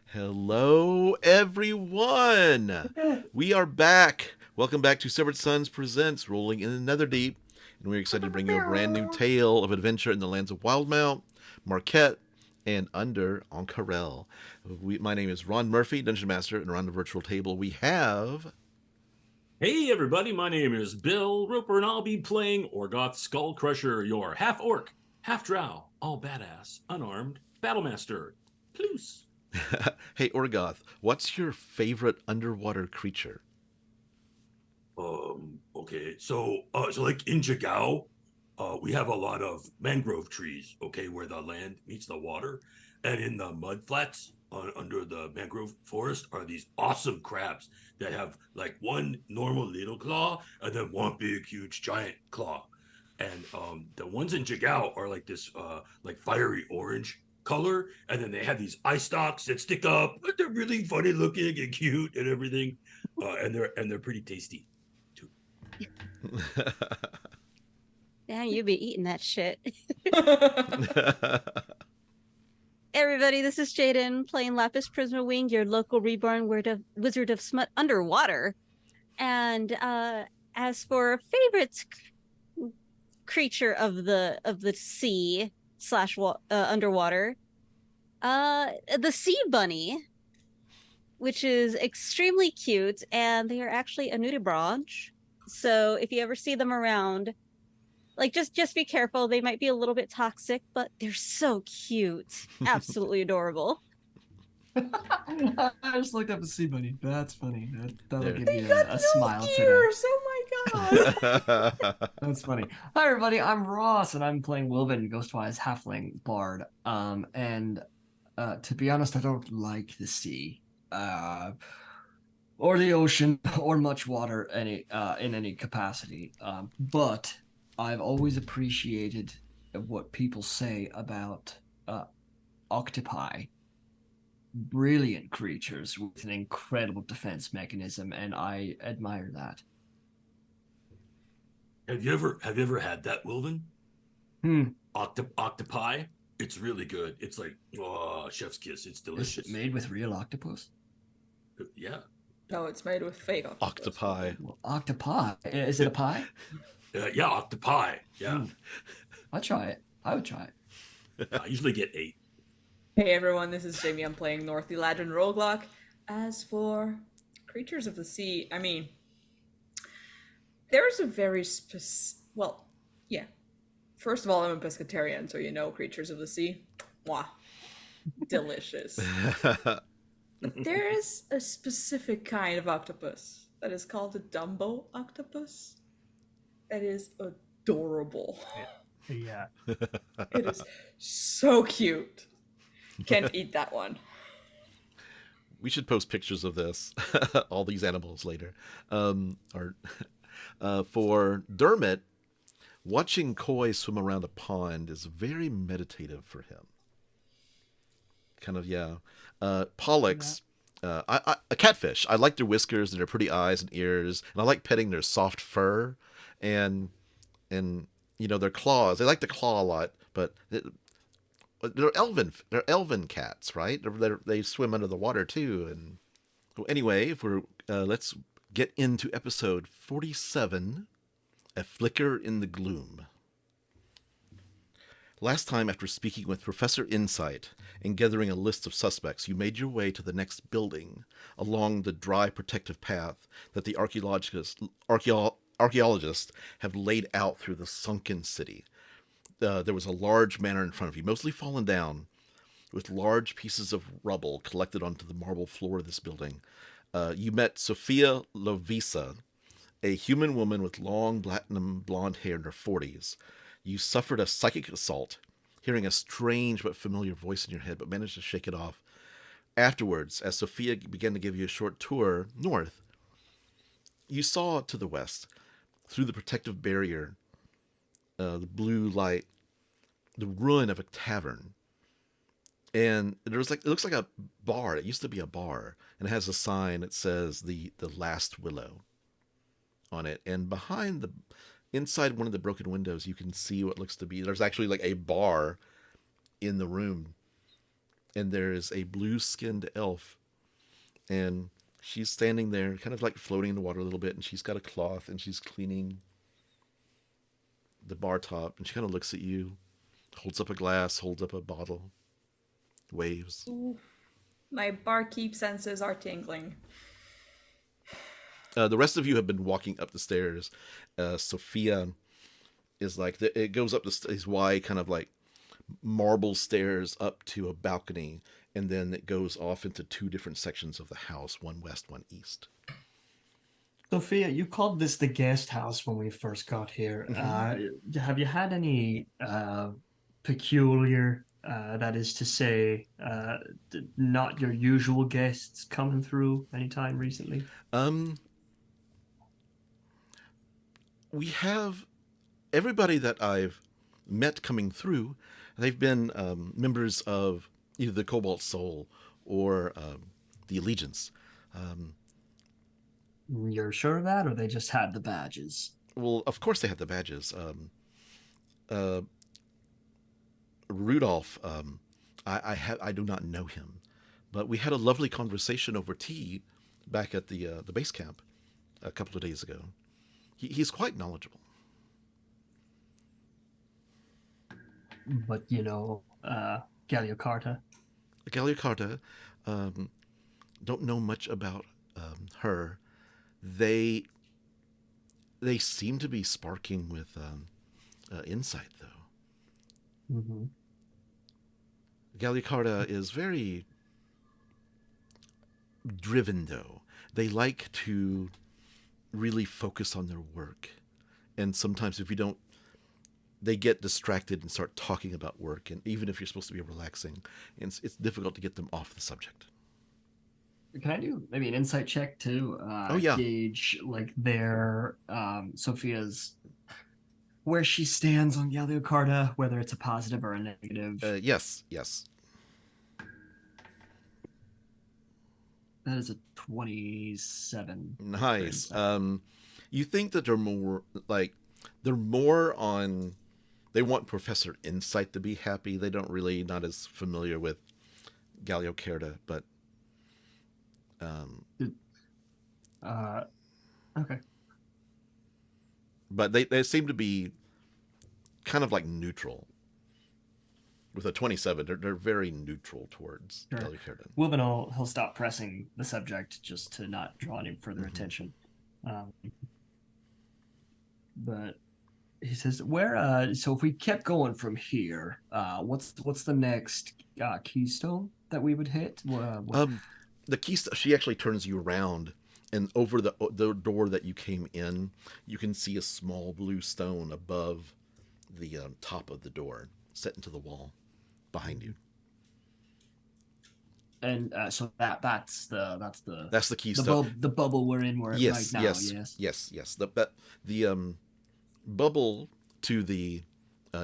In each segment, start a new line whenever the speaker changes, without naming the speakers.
Hello, everyone. We are back. Welcome back to Severed Sons Presents Rolling in the Netherdeep, and we're excited to bring you a brand new tale of adventure in the lands of Wildmount, Marquette, and Under on Cael. My name is Ron Murphy, Dungeon Master, and around the virtual table we have.
Hey everybody, my name is Bill Roper and I'll be playing Orgoth Skullcrusher, your half orc, half drow, all badass, unarmed battlemaster. Plus.
Hey, Orgoth, what's your favorite underwater creature?
Okay, so like in Jagao, we have a lot of mangrove trees, okay, where the land meets the water. And in the mud flats under the mangrove forest are these awesome crabs that have like one normal little claw and then one big, huge, giant claw. And the ones in Jagao are like this, like fiery orange color. And then they have these eye stalks that stick up. But they're really funny looking and cute and everything. And they're pretty tasty too.
Yeah, you be eating that shit. Everybody, this is Jaiden playing Laphus Prismawing, your local reborn wizard of smut underwater. And as for favorite creature of the sea slash underwater, the sea bunny, which is extremely cute, and they are actually a nudibranch. So if you ever see them around, like just be careful. They might be a little bit toxic, but they're so cute. Absolutely adorable.
I just looked up a sea bunny. That's funny. That'll
There.
give
They
you
got
a
no
smile
ears. Oh my god.
today. That's funny. Hi everybody, I'm Ross and I'm playing Wilvan, Ghostwise Halfling Bard. And to be honest, I don't like the sea. Or the ocean or much water in any capacity. But I've always appreciated what people say about octopi. Brilliant creatures with an incredible defense mechanism, and I admire that.
Have you ever had that, Wilvan?
Hmm.
Octopi? It's really good. It's like chef's kiss. It's
Is
delicious.
it made with real octopus?
Yeah.
No, it's made with fake octopus.
Octopi.
Well, octopi. Is it a pie?
Yeah, octopi. Yeah.
I'll try it. I would try it.
I usually get 8.
Hey everyone, this is Jamie. I'm playing Northy Ladrin Roguelock. As for creatures of the sea, I mean, there's a very well, yeah. First of all, I'm a pescatarian, so you know creatures of the sea. Mwah. Delicious. But there is a specific kind of octopus that is called a Dumbo octopus. That is adorable.
Yeah.
It is so cute. Can't eat that one.
We should post pictures of this, all these animals later. For Dermot, watching koi swim around a pond is very meditative for him. Kind of, yeah. Pollux, a catfish. I like their whiskers and their pretty eyes and ears, and I like petting their soft fur, and their claws. They like to claw a lot, but they're elven cats, right? They swim under the water too. And well, anyway, if we're let's get into episode 47, A Flicker in the Gloom. Last time, after speaking with Professor Insight and gathering a list of suspects, you made your way to the next building along the dry protective path that the archaeologists have laid out through the sunken city. There was a large manor in front of you, mostly fallen down, with large pieces of rubble collected onto the marble floor of this building. You met Sophia Lovisa, a human woman with long platinum blonde hair in her 40s. You suffered a psychic assault, hearing a strange but familiar voice in your head, but managed to shake it off. Afterwards, as Sophia began to give you a short tour north, you saw to the west, through the protective barrier, the blue light, the ruin of a tavern. And it looks like a bar. It used to be a bar, and it has a sign that says the Last Willow on it. And inside one of the broken windows, you can see what looks to be, there's actually like a bar in the room. and there is a blue-skinned elf, and she's standing there, kind of like floating in the water a little bit, and she's got a cloth, and she's cleaning the bar top, and she kind of looks at you, holds up a glass, holds up a bottle, waves.
Ooh, my barkeep senses are tingling.
The rest of you have been walking up the stairs. Sophia is like, it goes up these wide kind of like marble stairs up to a balcony, and then it goes off into two different sections of the house, one west, one east.
Sophia, you called this the guest house when we first got here. Have you had any peculiar, that is to say, not your usual guests coming through anytime recently?
We have everybody that I've met coming through. They've been members of either the Cobalt Soul or the Allegiance.
You're sure of that, or they just had the badges?
Well, of course they had the badges. Rudolph, I do not know him, but we had a lovely conversation over tea back at the base camp a couple of days ago. He's quite knowledgeable.
But Galiocarta.
Galiocarta, don't know much about her. They seem to be sparking with insight, though.
Mm-hmm.
Galiocarta is very driven, though. They like to really focus on their work. And sometimes if you don't, they get distracted and start talking about work. And even if you're supposed to be relaxing, it's difficult to get them off the subject.
Can I do maybe an insight check to
yeah.
gauge like their Sophia's where she stands on Galiocarta, whether it's a positive or a negative?
Yes.
That is a 27.
Nice. You think that they're more on. They want Professor Insight to be happy. They don't really not as familiar with Galiocarta, but.
Okay.
But they seem to be kind of like neutral. With a 27, they're very neutral towards Galiocarta.
Wilvan he'll stop pressing the subject just to not draw any further attention. But he says, so if we kept going from here, what's the next keystone that we would hit?
The keystone, she actually turns you around, and over the door that you came in, you can see a small blue stone above the top of the door, set into the wall behind you.
And so that's the
keystone.
The bubble we're in right now.
Yes. The bubble to the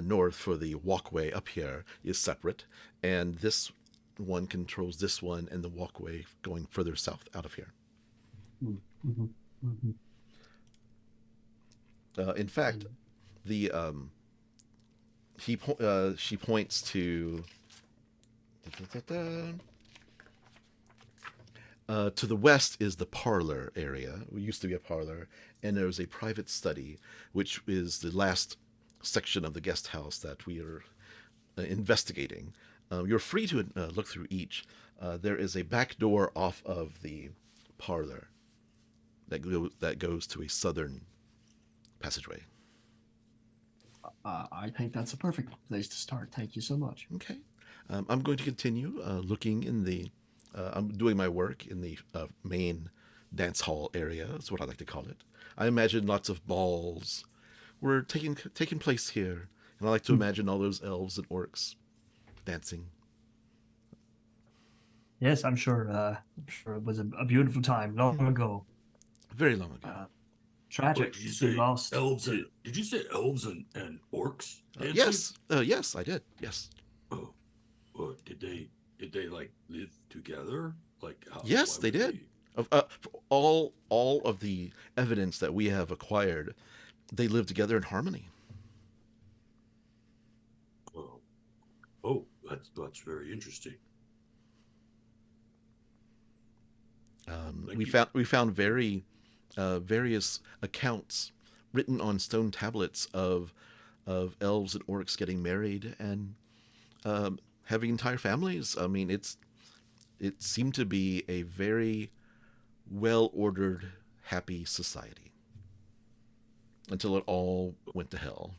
north for the walkway up here is separate, and this one controls this one and the walkway going further south out of here.
Mm-hmm. Mm-hmm.
In fact, the she points to the west is the parlor area. It used to be a parlor, and there's a private study, which is the last section of the guest house that we are investigating. You're free to look through each. There is a back door off of the parlor that goes to a southern passageway.
I think that's a perfect place to start. Thank you so much.
Okay. I'm going to continue looking in the... I'm doing my work in the main dance hall area, is what I like to call it. I imagine lots of balls were taking place here, and I like to imagine all those elves and orcs dancing.
Yes, I'm sure it was a beautiful time long ago.
Very long ago.
Tragic.
Wait, did you say
lost.
Did you say elves and orcs?
Yes. Yes, I did. Yes.
Oh, well, did they like live together? Like how?
Yes, they did. All of the evidence that we have acquired, they live together in harmony.
Oh, that's very interesting.
We found various accounts written on stone tablets of elves and orcs getting married and having entire families. I mean, it seemed to be a very well-ordered, happy society until it all went to hell.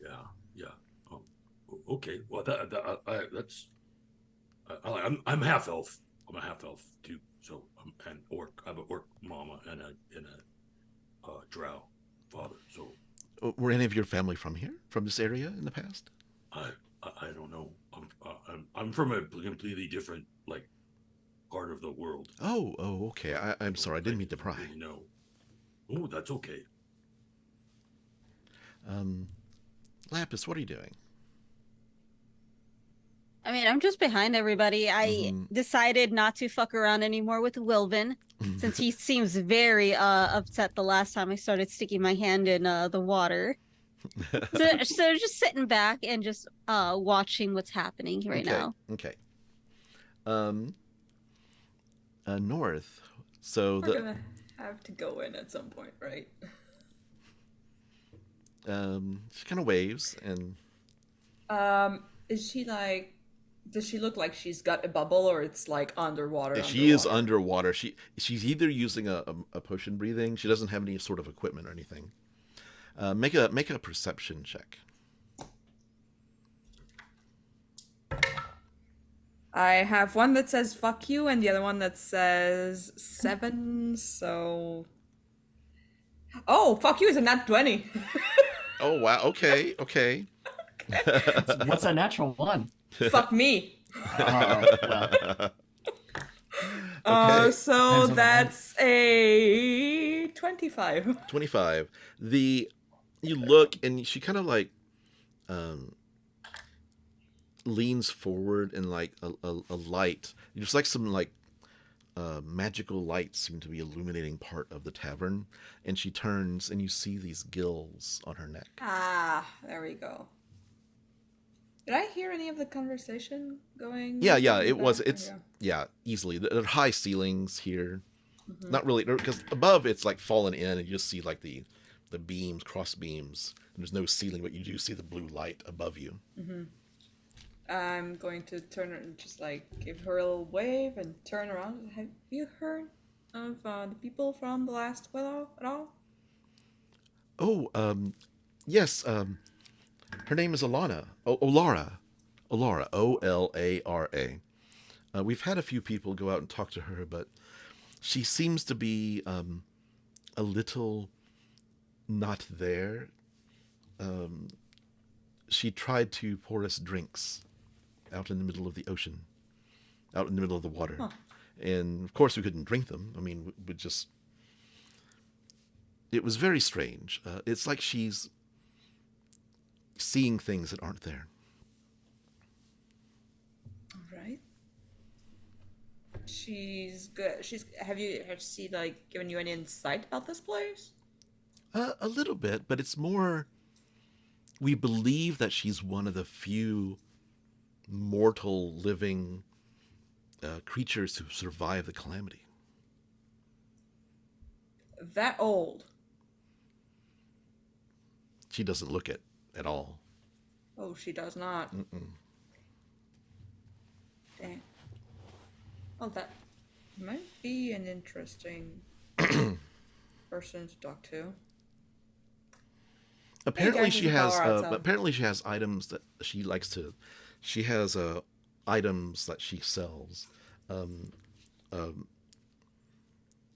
Yeah. Okay. Well, that's. I'm half elf. I'm a half elf too. So I'm an orc. I have an orc mama and a drow father. So.
Were any of your family from here, from this area in the past?
I don't know. I'm from a completely different part of the world.
Oh, okay. I'm sorry. I didn't mean to pry.
No. Oh, that's okay.
Laphus, what are you doing?
I mean, I'm just behind everybody. I decided not to fuck around anymore with Wilvan, since he seems very upset the last time I started sticking my hand in the water. So just sitting back and just watching what's happening right now.
Okay. North. So
We're gonna have to go in at some point, right?
She kind of waves and.
Is she like? Does she look like she's got a bubble, or it's like underwater?
She is underwater. She's either using a potion breathing. She doesn't have any sort of equipment or anything. Make a perception check.
I have one that says "fuck you" and the other one that says 7. So, "fuck you" is a nat 20.
Oh wow! Okay.
What's a natural one?
Fuck me.
Well.
Okay.
So that's a 25.
25. You look and she kind of leans forward and a light. Just like some magical lights seem to be illuminating part of the tavern, and she turns and you see these gills on her neck.
Ah, there we go. Did I hear any of the conversation going?
Yeah, it was. It's easily. There are high ceilings here. Mm-hmm. Not really, because above it's fallen in, and you just see the beams, cross beams. And there's no ceiling, but you do see the blue light above you.
Mm-hmm. I'm going to turn and just give her a little wave and turn around. Have you heard of the people from the last willow at all?
Oh, yes. Her name is Olara. Olara. Olara. We've had a few people go out and talk to her, but she seems to be a little not there. She tried to pour us drinks out in the middle of the ocean, out in the middle of the water. Huh. And of course we couldn't drink them. I mean, it was very strange. It's like she's seeing things that aren't there.
All right. She's good. Has she given you any insight about this place?
A little bit, but it's more. We believe that she's one of the few mortal living creatures who survived the calamity.
That old?
She doesn't look it at all.
Oh, she does not.
Mm-mm.
Dang. Well, that might be an interesting person to talk to.
Apparently, she has items that she likes to. She has items that she sells.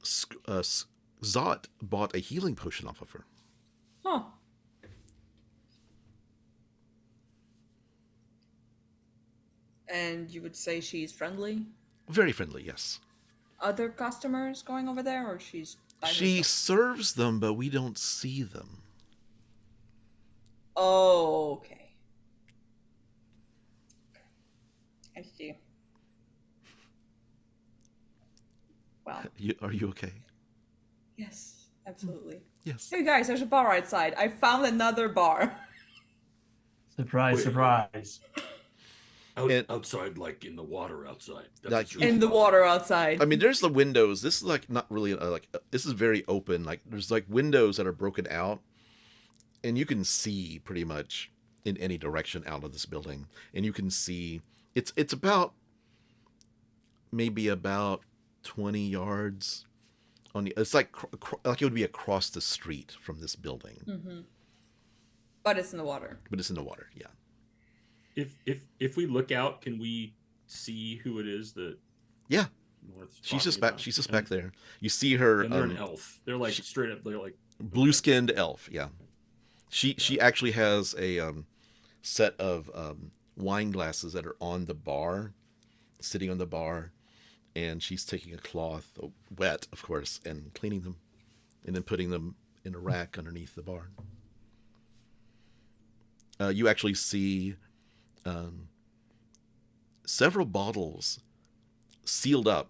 Zot bought a healing potion off of her.
Huh. And you would say she's friendly?
Very friendly, yes.
Other customers going over there, or she's by
She
herself?
serves them, but we don't see them.
Oh, okay. I see. Well.
Are you okay?
Yes, absolutely.
Yes.
Hey guys, there's a bar outside. I found another bar.
Surprise, surprise.
outside, like in the water outside. That's
Like,
what you're
In the
talking
water
about.
outside.
I mean, there's the windows. This is like not really this is very open. Like there's like windows that are broken out, and you can see pretty much in any direction out of this building, and you can see it's about maybe about 20 yards on the. It's like like it would be across the street from this building,
Mm-hmm. But it's in the water.
but it's in the water. Yeah.
If we look out, can we see who it is that
Yeah.
North's
She's just
talking
back.
about?
She's just
And-
back there. You see her.
And they're an elf. They're like straight up. They're like
Blue-skinned elf. Yeah. She actually has a set of wine glasses that are on the bar, sitting on the bar, and she's taking a cloth, wet of course, and cleaning them, and then putting them in a rack underneath the bar. You actually see several bottles sealed up,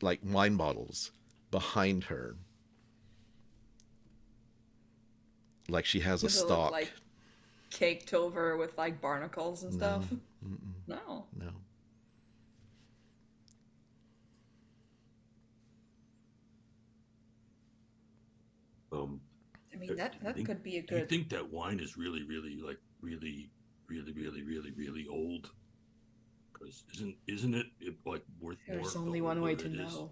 like wine bottles, behind her. Like she has a
Does it look
stock.
like caked over with like barnacles and stuff?
Mm-mm,
No.
no.
I mean that
I think-
could be a
Do you
good.
think that wine is really, really, like, really old? Because isn't it like worth more?
There's
the
only one way
older
to
it is?
know.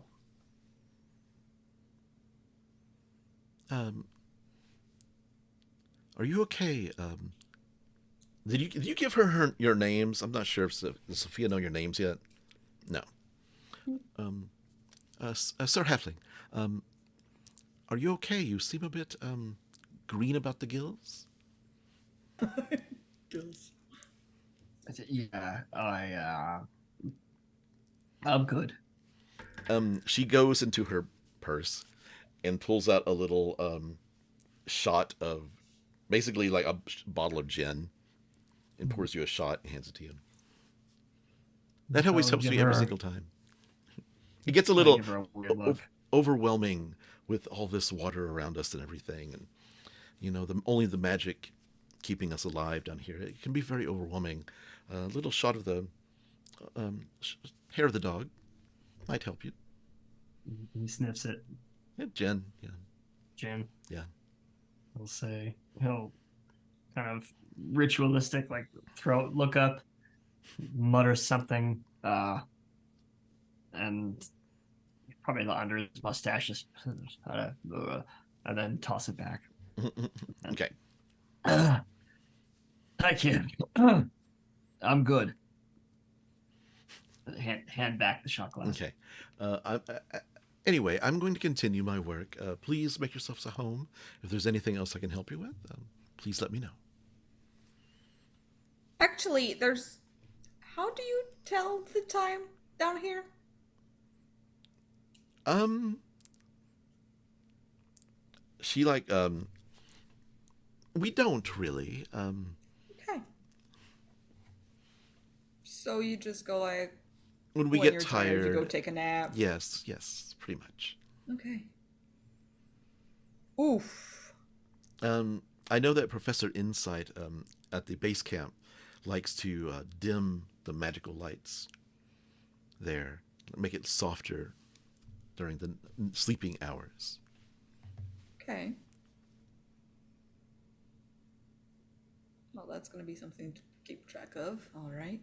Are you okay? Did you give her your names? I'm not sure if does Sophia know your names yet. No. Sir Halfling, are you okay? You seem a bit green about the gills.
Gills.
I said, yeah, I'm good.
She goes into her purse and pulls out a little shot of, basically like a bottle of gin, and pours you a shot and hands it to you. That always
I'll
helps
give
me every
her-
single time. It gets a
I'll
little
give her a weird look.
overwhelming with all this water around us and everything, and only the magic keeping us alive down here. It can be very overwhelming. A little shot of the hair of the dog might help you.
He sniffs it.
Yeah, Jen. Yeah.
Jim.
Yeah.
He'll say, he'll kind of ritualistic, like look up, mutter something, and probably under his mustache, just, and then toss it back.
Okay.
Thank you. I'm good. Hand back the shot glass.
Okay. Anyway, I'm going to continue my work. Please make yourselves at home. If there's anything else I can help you with, please let me know.
Actually, there's. How do you tell the time down here?
She we don't really.
Okay. So you just go like
When we
when
get
you're tired, you go
tired.
take a nap.
Yes, pretty much.
Okay. Oof.
I know that Professor Insight at the base camp likes to dim the magical lights there, make it softer during the sleeping hours.
Okay. Well, that's going to be something to keep track of. All right.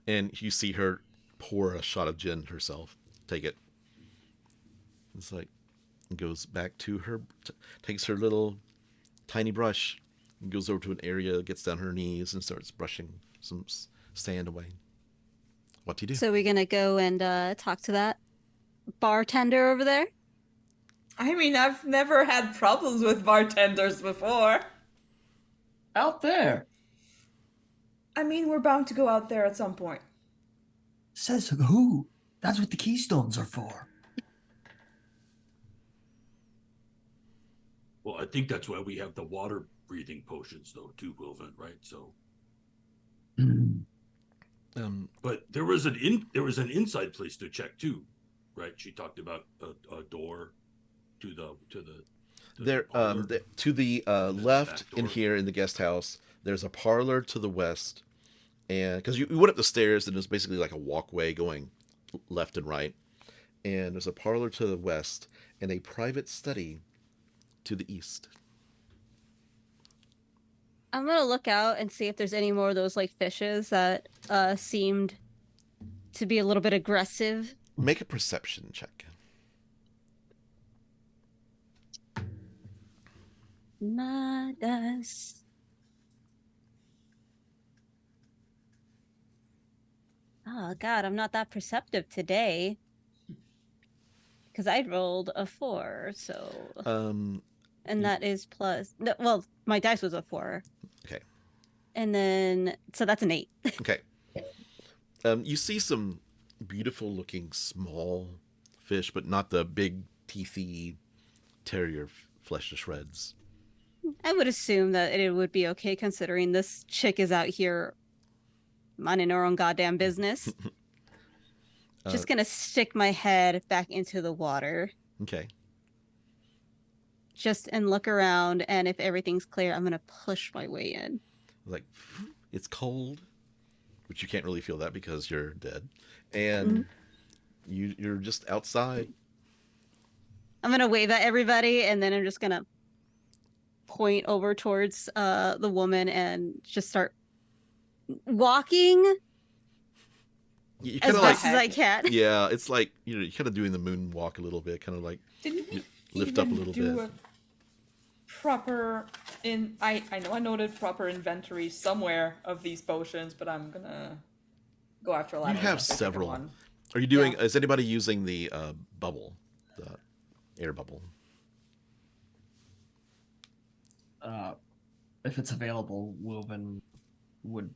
And you see her pour a shot of gin herself. Take it. It's like, goes back to her, takes her little tiny brush, and goes over to an area, gets down her knees, and starts brushing some sand away. What do you do?
So we're gonna go and talk to that bartender over there.
I mean, I've never had problems with bartenders before.
Out there.
I mean, we're bound to go out there at some point.
Says who? That's what the keystones are for.
Well, I think that's why we have the water breathing potions, though, too, Wilvan, right? So, but there was an inside place to check too, right? She talked about a door to the
There,
parlor.
to the left
back
in
door.
here in the guest house, There's a parlor to the west, and because you went up the stairs, and there's basically like a walkway going left and right. And there's a parlor to the west and a private study to the east.
I'm gonna look out and see if there's any more of those like fishes that seemed to be a little bit aggressive.
Make a perception check.
Nadas. Oh God, I'm not that perceptive today. Because I rolled a 4, so and that is plus. No, well, my dice was a 4.
Okay.
And then so that's an 8.
Okay. You see some beautiful looking small fish, but not the big teethy tear your flesh to shreds.
I would assume that it would be okay considering this chick is out here minding her own goddamn business. Just gonna stick my head back into the water.
Okay.
Just and look around, and if everything's clear, I'm gonna push my way in.
Like, it's cold, which you can't really feel that because you're dead, and you're just outside.
I'm gonna wave at everybody, and then I'm just gonna point over towards the woman and just start walking
You
as
kind of
best
like,
as I can.
yeah, it's like you're kind of doing the moonwalk a little bit, kind of like
Didn't we
lift up a
even
little
do
bit.
a proper I know I noted proper inventory somewhere of these potions, but I'm gonna go after a lot.
You have several. Are you doing?
Yeah.
Is anybody using the bubble, the air bubble?
If it's available, Wilvan would.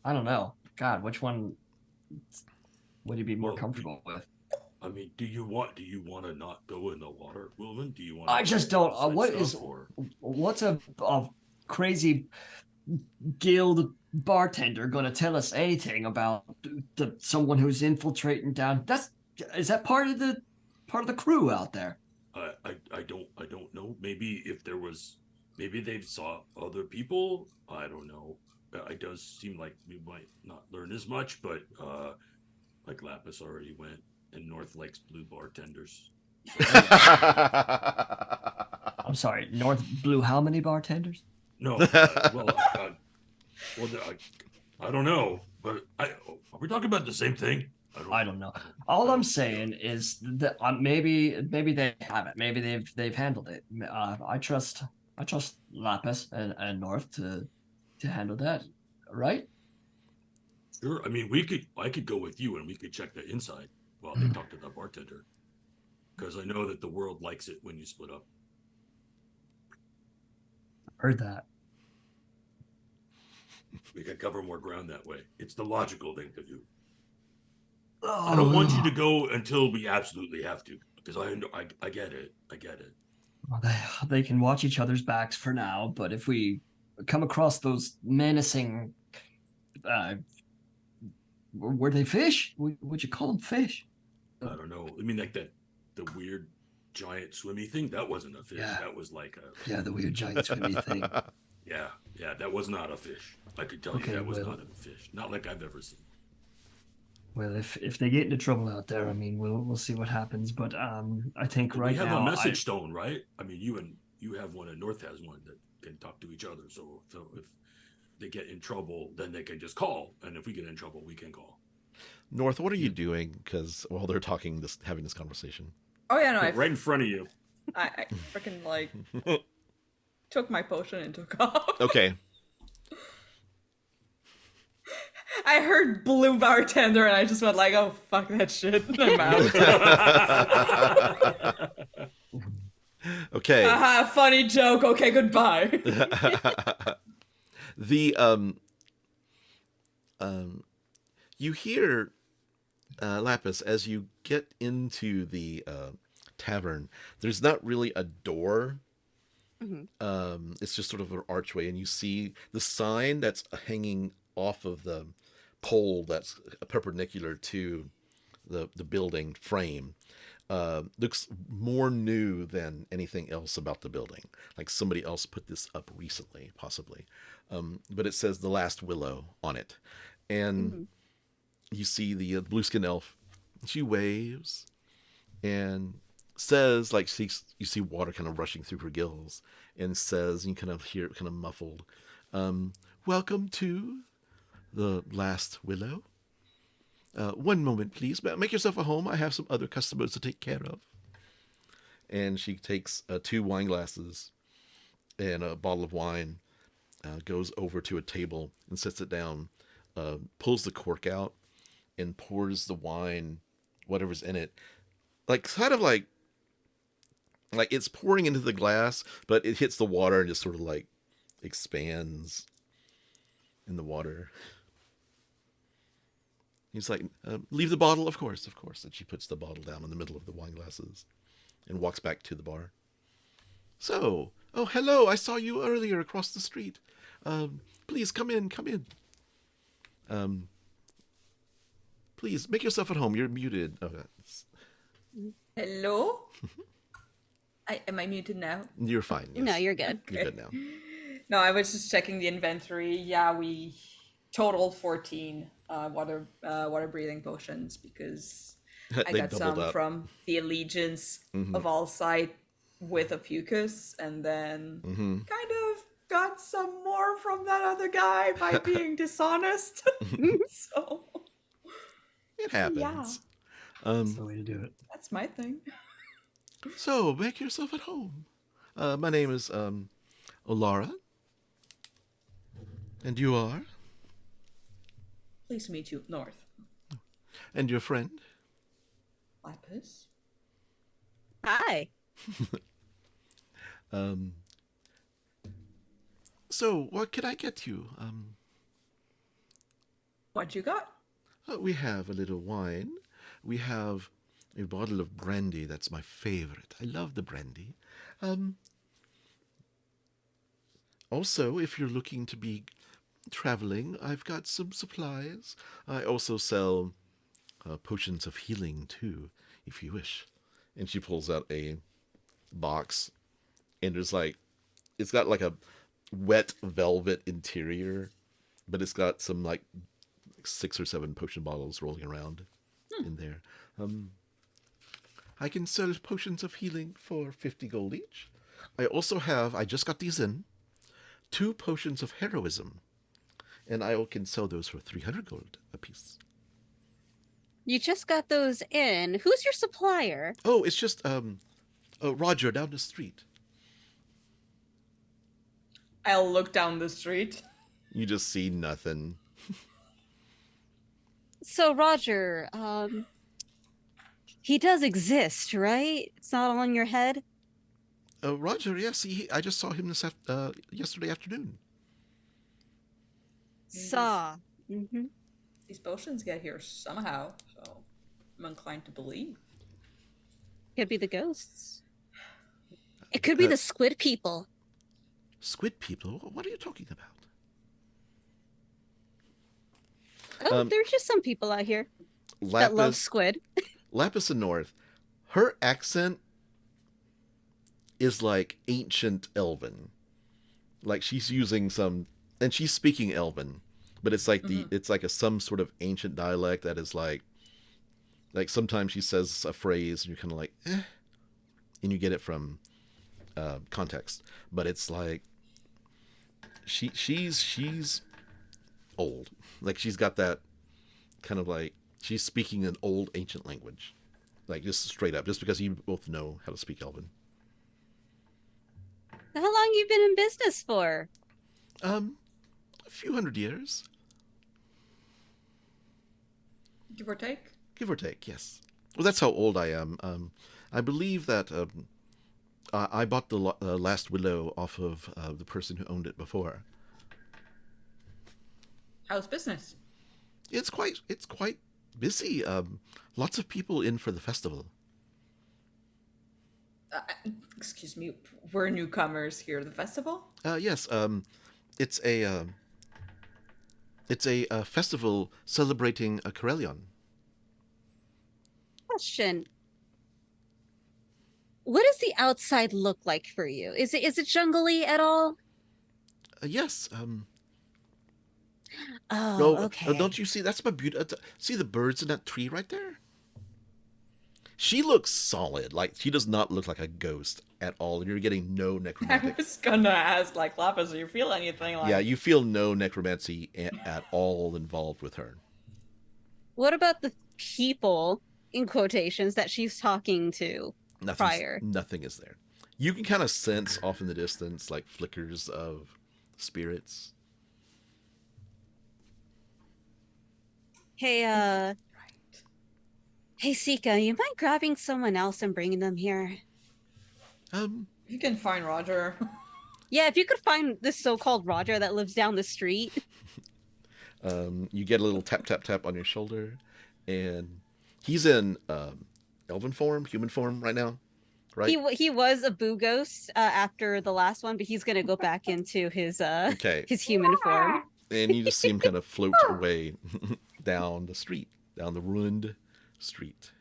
I don't know. God, which one would you be more
Well,
comfortable with?
I mean, do you want to not go in the water, Wilvan? Do you want?
I just don't. What's a crazy guild bartender gonna tell us anything about someone who's infiltrating down? Is that part of the crew out there?
I don't know. Maybe if there was, maybe they saw other people. I don't know. It does seem like we might not learn as much, but like Laphus already went, and North likes blue bartenders.
I'm sorry, North Blue. How many bartenders?
No, I don't know, but are we talking about the same thing?
I don't know. All I'm saying is that maybe they haven't. Maybe they've handled it. I trust Laphus and North to handle that, right?
Sure. I mean, I could go with you, and we could check the inside while they talk to the bartender, because I know that the world likes it when you split up.
Heard that.
We can cover more ground that way. It's the logical thing to do. I don't want you to go until we absolutely have to, because I get it. I get it.
Well, they can watch each other's backs for now, but if we come across those menacing, were they fish? Would you call them fish?
I don't know. I mean, like the weird giant swimmy thing. That wasn't a fish.
Yeah.
That was like a
The weird giant swimmy thing.
yeah. That was not a fish. I could tell you that was not a fish. Not like I've ever seen.
Well, if they get into trouble out there, I mean, we'll see what happens. But I think
We
right
have
now
a message stone, right? I mean, you have one, and North has one that can talk to each other. So if they get in trouble, then they can just call, and if we get in trouble, we can call.
North, what are you doing? Because while they're having this conversation.
Oh yeah, no,
right in front of you.
I freaking like took my potion and took off.
Okay.
I heard blue bartender and I just went like, oh fuck that shit. I'm out.
Okay.
Haha, funny joke. Okay, goodbye.
You hear Laphus as you get into the tavern. There's not really a door. It's just sort of an archway, and you see the sign that's hanging off of the pole that's perpendicular to the building frame. looks more new than anything else about the building. Like somebody else put this up recently, possibly. But it says The Last Willow on it. And you see the blue skin elf. She waves and says, like, you see water kind of rushing through her gills, and says, and you kind of hear it kind of muffled, welcome to the Last Willow. One moment, please. Make yourself at home. I have some other customers to take care of. And she takes 2 wine glasses and a bottle of wine, goes over to a table and sets it down, pulls the cork out, and pours the wine, whatever's in it, like kind of like it's pouring into the glass, but it hits the water and just sort of like expands in the water. He's like, leave the bottle, of course. And she puts the bottle down in the middle of the wine glasses and walks back to the bar. So, oh, hello, I saw you earlier across the street. Please come in. Please make yourself at home. You're muted. Oh,
Hello? Am I muted now?
you're fine. Yes.
No, you're good.
You're good now.
No, I was just checking the inventory. Yeah, we total 14 water breathing potions because I
They
got
doubled
some
up.
from the Allegiance of All Sight with a Fucus, and then kind of got some more from that other guy by being dishonest. So
It happens.
Yeah.
That's the way to do it.
that's my thing.
So make yourself at home. My name is Olara. And you are?
Pleased to meet you, North.
And your friend?
Laphus.
Hi.
So what could I get you?
What you got?
We have a little wine. We have a bottle of brandy. That's my favorite. I love the brandy. Also, if you're looking to be traveling, I've got some supplies. I also sell potions of healing, too, if you wish. And she pulls out a box, and there's like, it's got like a wet velvet interior, but it's got some like 6 or 7 potion bottles rolling around in there. I can sell potions of healing for 50 gold each. I just got these in, 2 potions of heroism, and I can sell those for 300 gold apiece.
You just got those in. Who's your supplier?
Oh, it's just Roger down the street.
I'll look down the street.
You just see nothing.
So Roger, he does exist, right? It's not all in your head.
Roger, yes, I just saw him yesterday afternoon.
Saw.
These potions get here somehow, so I'm inclined to believe.
Could be the ghosts. It could be the squid people.
Squid people? What are you talking about?
Oh, there's just some people out here that love squid.
Laphus and North, her accent is like ancient Elven. Like she's using and she's speaking Elven, but it's like it's like some sort of ancient dialect that is like sometimes she says a phrase and you're kind of like, and you get it from context, but it's like she's old. Like she's got that kind of like she's speaking an old ancient language, like just straight up, just because you both know how to speak Elven.
How long you been in business for?
A few hundred years,
Give or take?
give or take. Yes. Well, that's how old I am. I believe that I bought the Last Willow off of the person who owned it before.
How's business?
It's quite busy. Lots of people in for the festival.
Excuse me, we're newcomers here to the festival?
Yes. It's a festival celebrating a Corellion.
Question. what does the outside look like for you? Is it jungly at all?
Yes.
Oh,
No, don't
okay.
you see? That's my beauty. See the birds in that tree right there? She looks solid. Like, she does not look like a ghost at all. And you're getting no
I
necromantic.
was gonna ask, like, Laphus, do you feel anything like?
Yeah, you feel no necromancy at all involved with her.
What about the people in quotations that she's talking to prior?
Nothing is there. You can kind of sense off in the distance like flickers of spirits.
Hey,
Right.
hey, Sika, you mind grabbing someone else and bringing them here?
You can find Roger.
Yeah, if you could find this so-called Roger that lives down the street.
You get a little tap tap tap on your shoulder, and he's in elven form, human form right now, right?
He was a boo ghost after the last one, but he's gonna go back into his
Okay,
his human form.
and you just see him kind of float away down the street, down the ruined street.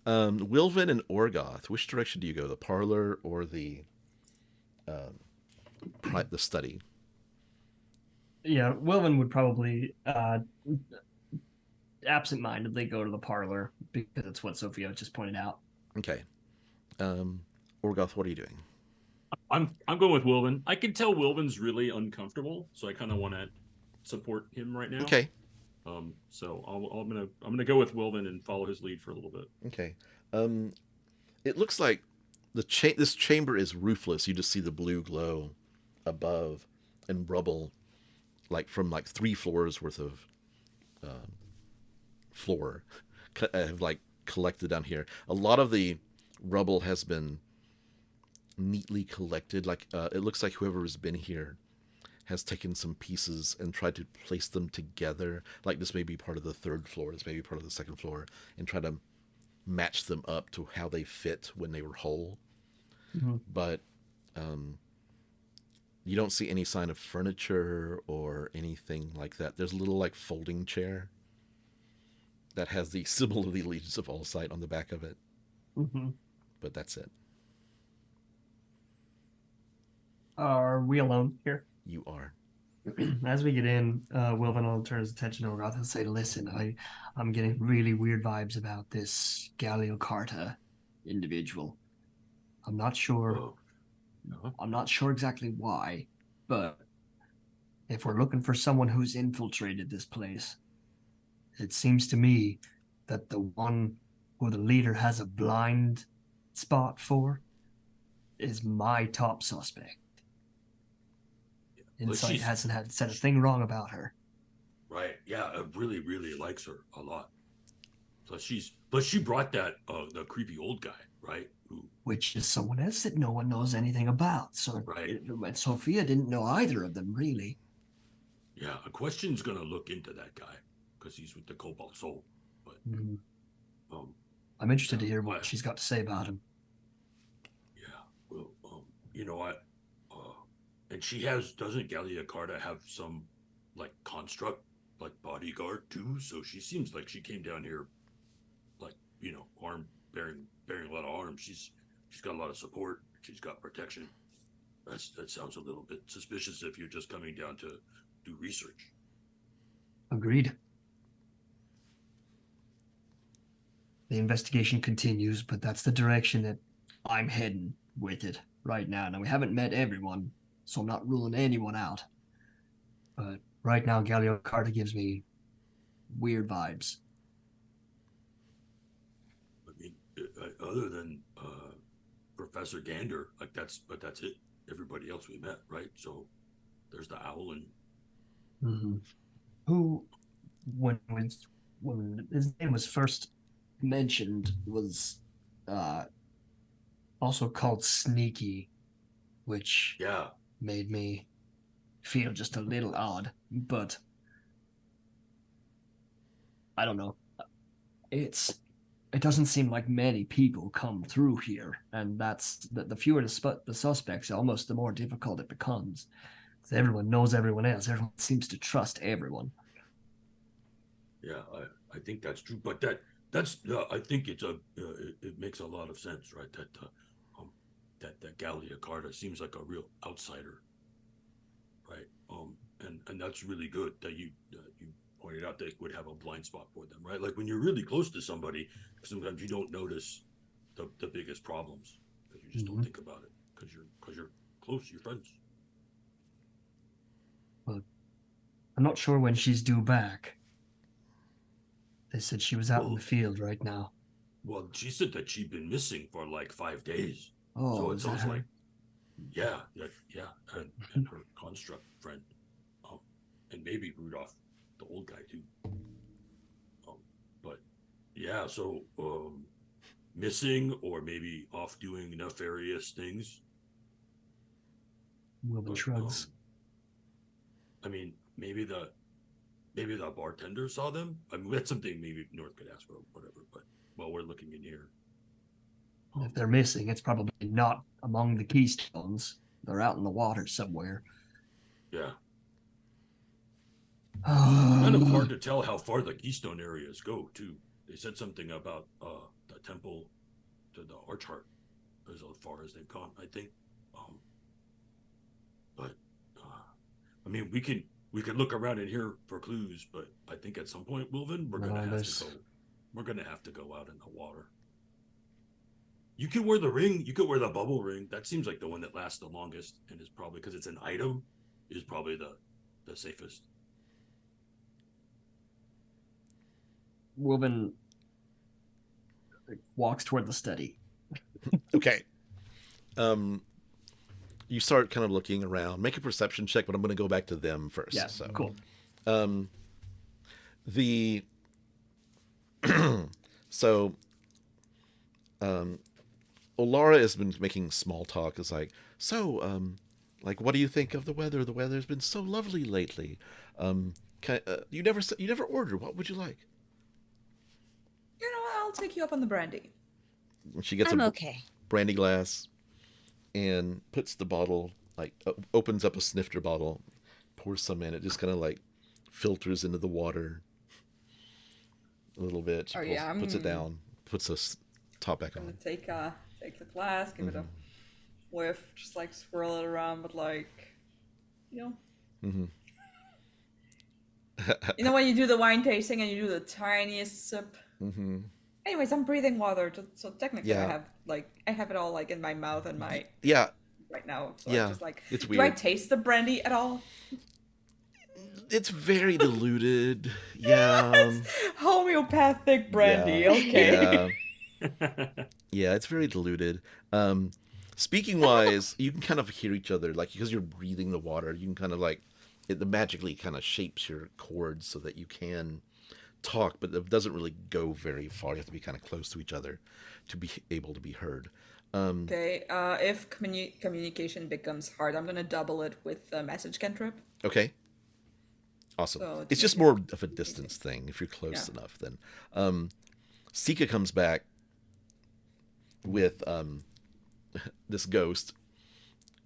Wilvan and Orgoth, which direction do you go? The parlor or the study?
Yeah, Wilvan would probably absent-mindedly go to the parlor because it's what Sophia just pointed out.
Okay. Orgoth, what are you doing?
I'm going with Wilvan. I can tell Wilvan's really uncomfortable, so I kind of want to support him right now.
Okay.
So I'm gonna go with Wilvan and follow his lead for a little bit.
Okay. It looks like this chamber is roofless. You just see the blue glow above and rubble, like from like 3 floors worth of floor have like collected down here. A lot of the rubble has been neatly collected. Like it looks like whoever has been here has taken some pieces and tried to place them together. Like this may be part of the 3rd floor, this may be part of the 2nd floor, and try to match them up to how they fit when they were whole.
Mm-hmm.
But you don't see any sign of furniture or anything like that. There's a little like folding chair that has the symbol of the Allegiance of All Sight on the back of it.
Mm-hmm.
But that's it.
Are we alone here?
You are.
As we get in, Wilvan will turn his attention to Orgoth and say, "Listen, I'm getting really weird vibes about this Galio individual. I'm not sure.
Oh, no.
I'm not sure exactly why, but if we're looking for someone who's infiltrated this place, it seems to me that the one who the leader has a blind spot for is my top suspect.
But
Insight
she's-
hasn't said a thing wrong about her."
Right. Yeah, I really, really likes her a lot. So she brought that the creepy old guy, right? Who
Which is someone else that no one knows anything about. So
Right.
And Sophia didn't know either of them, really.
yeah, a question's gonna look into that guy because he's with the Cobalt Soul. But
I'm interested to hear
Why?
what she's got to say about him.
yeah, well, you know what? And doesn't Gallia have some like construct, like bodyguard too? So she seems like she came down here, like arm bearing a lot of arms. She's got a lot of support. She's got protection. That sounds a little bit suspicious if you're just coming down to do research.
Agreed. The investigation continues, but that's the direction that I'm heading with it right now. Now, we haven't met everyone, so I'm not ruling anyone out. But right now, Galio gives me weird vibes.
I mean, other than Professor Gander, that's it. Everybody else we met, right? So there's the owl and
Mm-hmm. Who, when his name was first mentioned, was also called Sneaky, which
yeah,
made me feel just a little odd, but I don't know. It doesn't seem like many people come through here, and that's the fewer the suspects, almost the more difficult it becomes. Everyone knows everyone else. Everyone seems to trust everyone.
yeah, I think that's true. But that's I think it makes a lot of sense, right? That that Gallia Carta seems like a real outsider, right? And that's really good that you pointed out that it would have a blind spot for them, right? Like when you're really close to somebody, sometimes you don't notice the biggest problems because you just don't think about it because you're close, you're friends.
Well, I'm not sure when she's due back. They said she was out in the field right now.
Well, she said that she'd been missing for like 5 days.
Oh,
so it
is
sounds
that her?
like, yeah, and her construct friend, and maybe Rudolph, the old guy too. But yeah, so missing or maybe off doing nefarious things.
Wilvan shrugs.
I mean, maybe the bartender saw them. I mean, that's something maybe North could ask for, whatever. But while we're looking in here,
If they're missing, it's probably not among the keystones. They're out in the water somewhere.
yeah, kind of hard to tell how far the keystone areas go too. They said something about the temple to the Archheart as far as they've gone, I think. But I mean, we can look around in here for clues, but I think at some point, Wilvan, we're gonna have to go out in the water. You could wear the ring. You could wear the bubble ring. That seems like the one that lasts the longest, and is probably because it's an item, is probably the safest.
Wilvan walks toward the study.
Okay. You start kind of looking around. Make a perception check, but I'm going to go back to them first.
Yeah,
so.
cool.
Olara has been making small talk. It's like, like, what do you think of the weather? The weather's been so lovely lately. You never ordered. What would you like?
You know what? I'll take you up on the brandy.
She gets
I'm
a
okay.
brandy glass and puts the bottle, like, opens up a snifter bottle, pours some in. It just kind of like filters into the water a little bit. She puts it down, puts a top back
I'm
on.
gonna take the glass, give it a whiff, just like swirl it around, but like, you know, you know when you do the wine tasting and you do the tiniest sip. Anyways, I'm breathing water, so technically
Yeah.
I have it all like in my mouth and my
Yeah,
right now. So
Yeah,
I'm just like,
it's
do I
weird.
taste the brandy at all?
it's very diluted. Yeah.
Homeopathic brandy.
Yeah.
Okay.
Yeah, it's very diluted. Speaking wise, you can kind of hear each other, like, because you're breathing the water, you can kind of like, it magically kind of shapes your chords so that you can talk, but it doesn't really go very far. You have to be kind of close to each other to be able to be heard.
Okay. If communication becomes hard, I'm gonna double it with the message cantrip.
Okay. Awesome.
So
It's just more of a distance thing. If you're close enough, then Sika comes back with this ghost,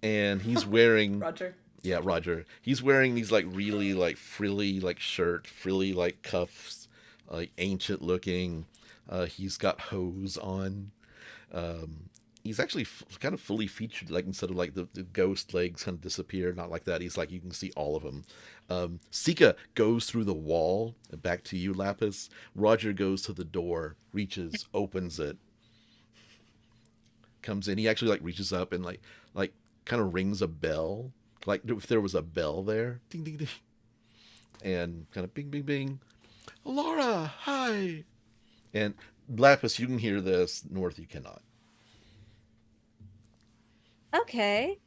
and he's wearing
Roger.
Yeah, Roger. He's wearing these like really like frilly like shirt, frilly like cuffs, like ancient looking. He's got hose on. He's actually kind of fully featured, like instead of like the ghost legs kind of disappear, not like that. He's like, you can see all of him. Sika goes through the wall, back to you, Laphus. Roger goes to the door, reaches, opens it, comes in. He actually like reaches up and like kind of rings a bell, like if there was a bell there, ding ding ding, and kind of bing bing bing. Laura, hi. And Laphus, you can hear this. North, you cannot.
Okay.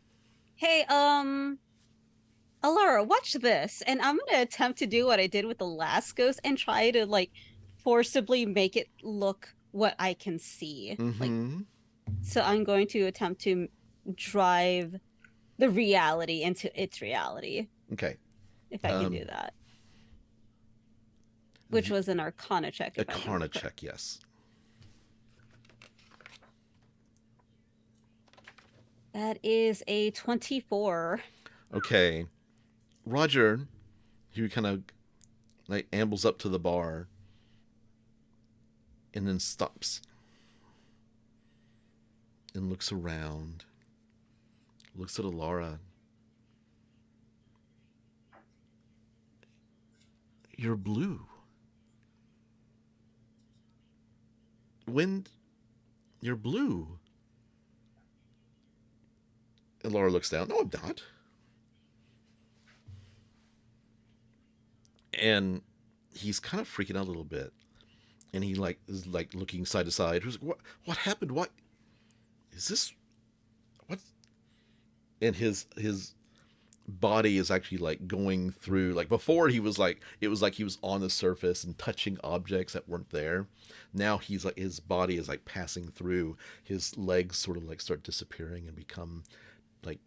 Hey, Alara, watch this. And I'm gonna attempt to do what I did with the last ghost and try to like forcibly make it look what I can see. Like, so I'm going to attempt to drive the reality into its reality.
Okay.
If I can do that. Which was an Arcana check.
Arcana check, yes.
That is a 24.
Okay. Roger, he kind of like ambles up to the bar and then stops and looks around looks at Alara. You're blue. When you're blue. And Alara looks down. No, I'm not. And he's kind of freaking out a little bit. And he is looking side to side. He's like, what happened? What is this? What? And his body is actually going through, before he was it was like he was on the surface and touching objects that weren't there. Now he's his body is passing through. His legs sort of start disappearing and become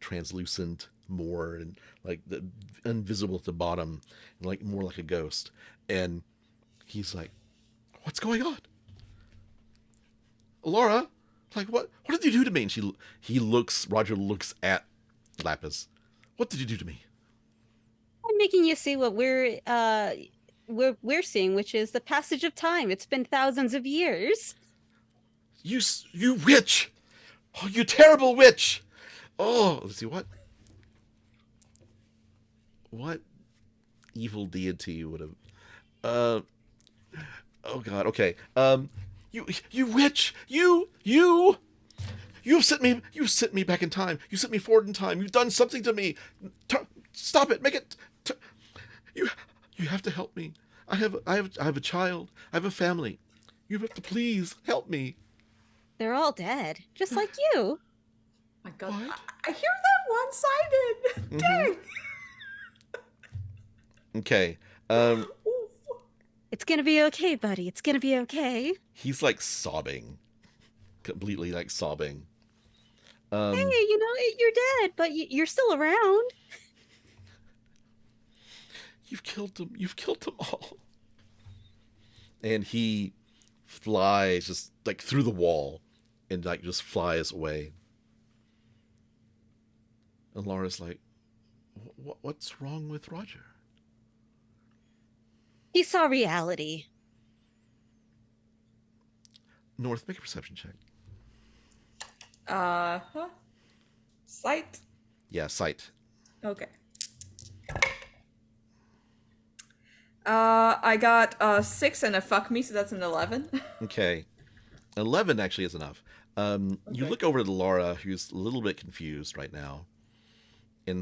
translucent more, and the invisible at the bottom, and more like a ghost. And he's like, what's going on? Alara, what did you do to me? And Roger looks at Laphus. What did you do to me?
I'm making you see what we're seeing, which is the passage of time. It's been thousands of years.
You witch! Oh, you terrible witch! Oh, let's see, what evil deity would have... oh God, okay. You witch! You've sent me back in time. You sent me forward in time. You've done something to me. Stop it. Make it. You have to help me. I have a child. I have a family. You have to please help me.
They're all dead, just like you.
My God,
What?
I hear that one-sided. Dang.
Okay.
Oof.
It's gonna be okay, buddy. It's gonna be okay.
He's sobbing, completely sobbing.
Hey, you're dead, but you're still around.
You've killed them. You've killed them all. And he flies just through the wall, and just flies away. And Laura's like, what's wrong with Roger?
He saw reality.
North, make a perception check.
Sight.
Yeah, sight.
Okay. I got a 6 and a fuck me, so that's an 11.
Okay. 11 actually is enough. You
Okay.
look over to Laura, who's a little bit confused right now. And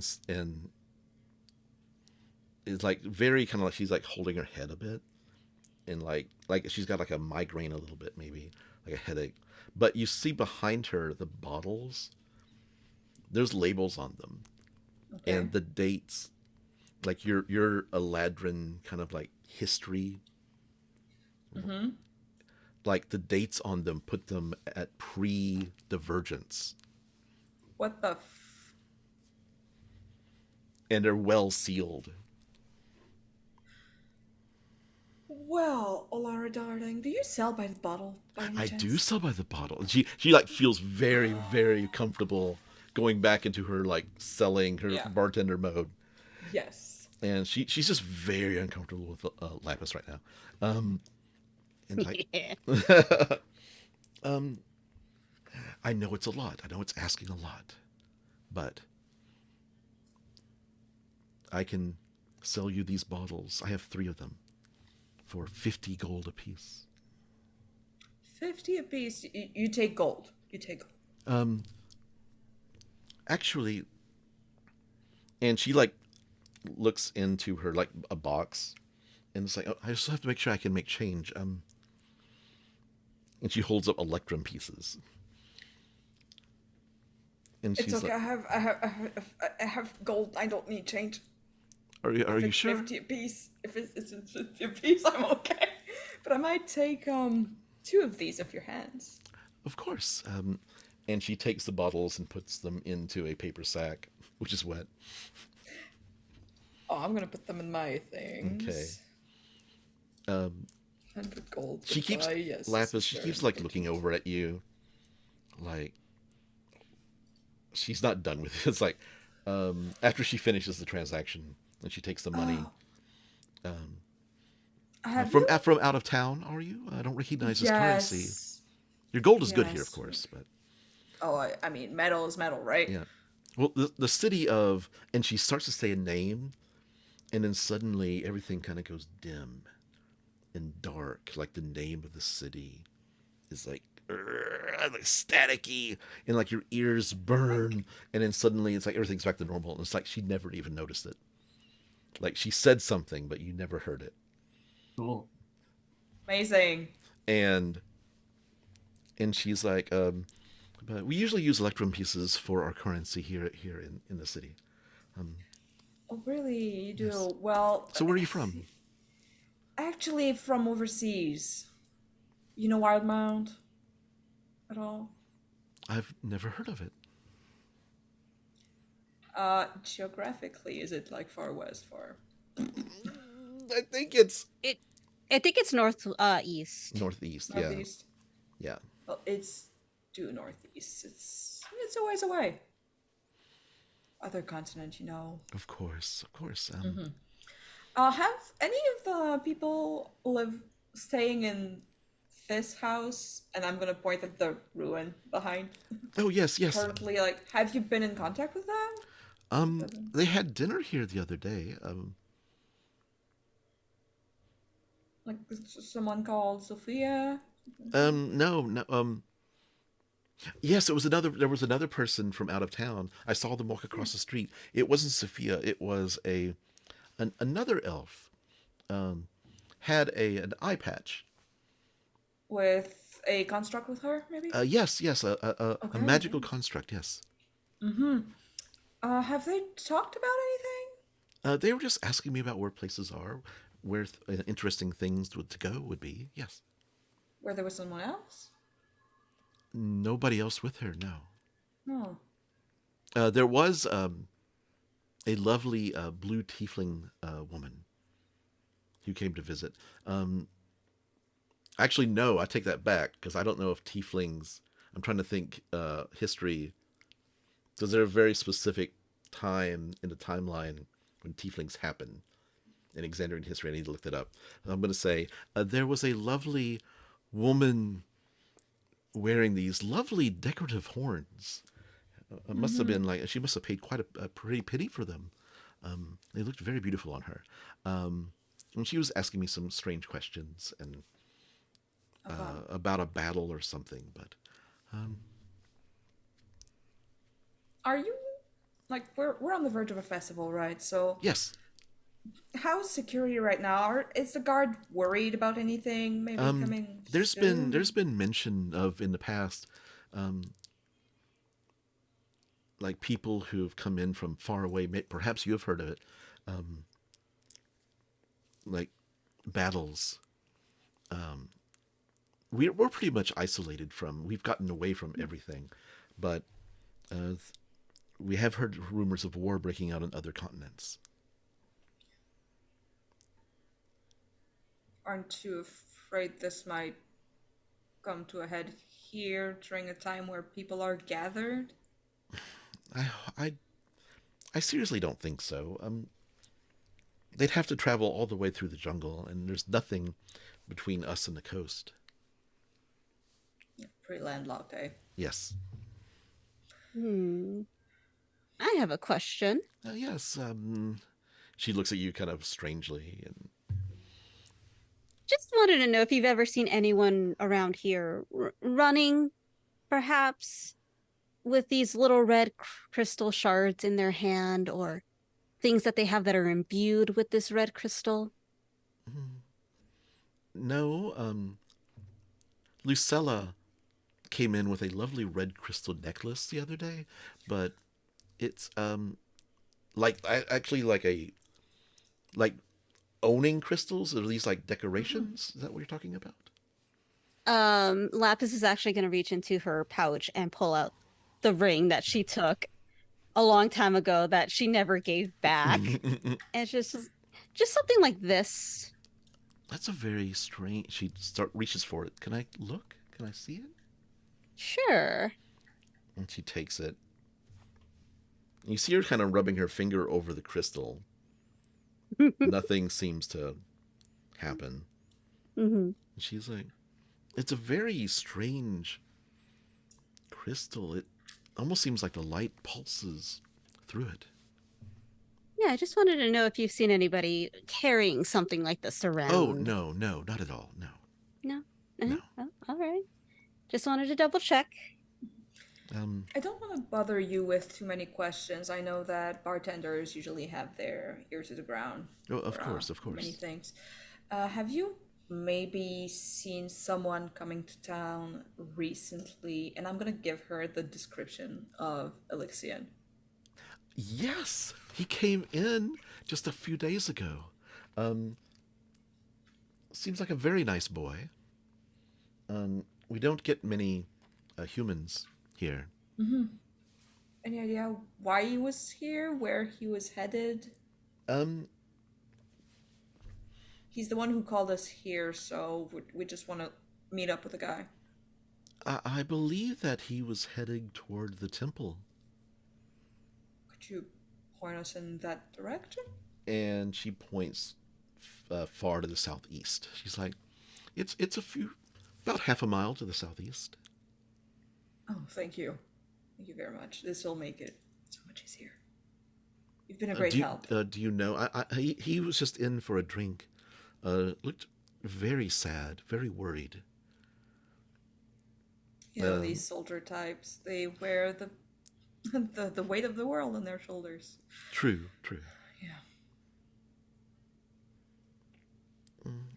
is very kind of she's holding her head a bit. And like she's got a migraine a little bit, maybe. A headache. But you see behind her the bottles. There's labels on them.
Okay.
And the dates. Your Eladrin kind of history.
Mm-hmm.
The dates on them put them at pre-divergence.
What the
And they're well sealed.
Well, Alara darling, do you sell by the bottle by any
I
chance?
do sell by the bottle. And she feels very, very comfortable going back into her selling her
Yeah.
bartender mode.
Yes.
And she's just very uncomfortable with Laphus right now. And
Yeah.
I know it's a lot. I know it's asking a lot. But I can sell you these bottles. I have 3 of them for 50 gold apiece.
50 apiece. You take gold. You take gold.
Actually, and she looks into her a box, and it's oh, I just have to make sure I can make change. And she holds up electrum pieces. And
It's
she's
okay. I have gold. I don't need change.
Are
If
you
it's
sure?
50 apiece. If it's 50 apiece, I'm okay. But I might take 2 of these off your hands.
Of course. And she takes the bottles and puts them into a paper sack, which is wet.
Oh, I'm gonna put them in my things.
Okay.
100 gold.
She keeps
goodbye, yes,
Laphus. She
sure,
keeps
thank
looking
you.
over at you, she's not done with it. It's after she finishes the transaction and she takes the money.
Have
From
you-
from out of town, are you? I don't recognize this currency.
Yes.
Your gold is good here, of
Yes.
course, but
Oh, I mean, metal is metal, right?
yeah. Well, the city of, and she starts to say a name, and then suddenly everything kind of goes dim and dark, like the name of the city is like staticky, and like your ears burn, and then suddenly it's like everything's back to normal, and it's like she never even noticed it. Like she said something, but you never heard it.
Cool.
Amazing.
And she's like, but we usually use electrum pieces for our currency here in the city.
Oh, really? You do?
Yes.
Well,
So where are you from?
actually from overseas. You know Wildmount at all?
I've never heard of it.
Geographically, is it like far west, far
I think it's
I think it's north east.
northeast.
northeast?
Yeah.
Well, it's due northeast. It's a ways away. Other continent, you know.
Of course.
Have any of the people staying in this house, and I'm gonna point at the ruin behind,
Oh yes.
currently, like, have you been in contact with them?
They had dinner here the other day.
Like someone called Sophia?
No. Yes, there was another person from out of town. I saw them walk across the street. It wasn't Sophia. It was another elf. Had an eye patch.
With a construct with her, maybe?
Yes, a
Okay.
magical construct. Yes.
Have they talked about anything?
They were just asking me about where places are, where interesting things to go would be. Yes.
Where there was someone else?
Nobody else with her. No.
Oh.
There was a lovely blue tiefling woman who came to visit. Actually, no, I take that back because I don't know if tieflings. I'm trying to think history. Because there's a very specific time in the timeline when tieflings happen in Exandrian history. I need to look that up. I'm going to say there was a lovely woman wearing these lovely decorative horns. It must have been like she must have paid quite a pretty penny for them. They looked very beautiful on her. And she was asking me some strange questions and about a battle or something. But
Are you, like, we're on the verge of a festival, right? So
yes,
how's security right now? Is the guard worried about anything? Maybe coming soon?
there's been mention of in the past, like people who've come in from far away. Perhaps you have heard of it, like battles. We're pretty much isolated from. We've gotten away from everything, but we have heard rumors of war breaking out on other continents.
Aren't you afraid this might come to a head here during a time where people are gathered?
I seriously don't think so. They'd have to travel all the way through the jungle, and there's nothing between us and the coast.
Yeah, pretty landlocked, eh?
Yes.
I have a question.
Yes. She looks at you kind of strangely, and
Just wanted to know if you've ever seen anyone around here running, perhaps, with these little red crystal shards in their hand, or things that they have that are imbued with this red crystal.
no. Lucella came in with a lovely red crystal necklace the other day, but it's actually like owning crystals, or these like decorations. Is that what you're talking about?
Laphus is actually going to reach into her pouch and pull out the ring that she took a long time ago that she never gave back. And it's just something like this.
That's a very strange. She reaches for it. Can I look? Can I see it?
Sure.
And she takes it. You see her kind of rubbing her finger over the crystal. Nothing seems to happen. And she's like, it's a very strange crystal. almost seems like the light pulses through it.
Yeah, I just wanted to know if you've seen anybody carrying something like this around.
Oh, no, not at all. No.
No?
No.
Oh, all right. Just wanted to double check.
I don't want to bother you with too many questions. I know that bartenders usually have their ear to the ground.
Oh, of
for,
course.
Many things. Have you maybe seen someone coming to town recently? And I'm going to give her the description of Elixion.
Yes, he came in just a few days ago. Seems like a very nice boy. We don't get many humans here.
Mm-hmm. Any idea why he was here? Where he was headed? He's the one who called us here, so we just want to meet up with the guy.
I believe that he was heading toward the temple.
Could you point us in that direction?
And she points far to the southeast. She's like, it's about half a mile to the southeast.
Oh, thank you. Thank you very much. This will make it so much easier. You've been a great help.
Do you know? He was just in for a drink. Looked very sad, very worried.
You know, these soldier types, they wear the weight of the world on their shoulders.
True.
Yeah.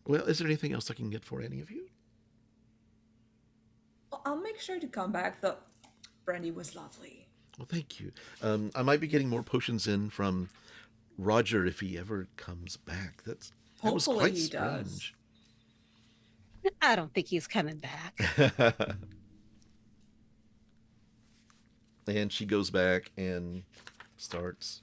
Well, is there anything else I can get for any of you?
Well, I'll make sure to come back. The brandy was lovely.
Well, thank you. I might be getting more potions in from Roger if he ever comes back. That was
Hopefully
quite
he
strange.
I don't think he's coming back.
And she goes back and starts.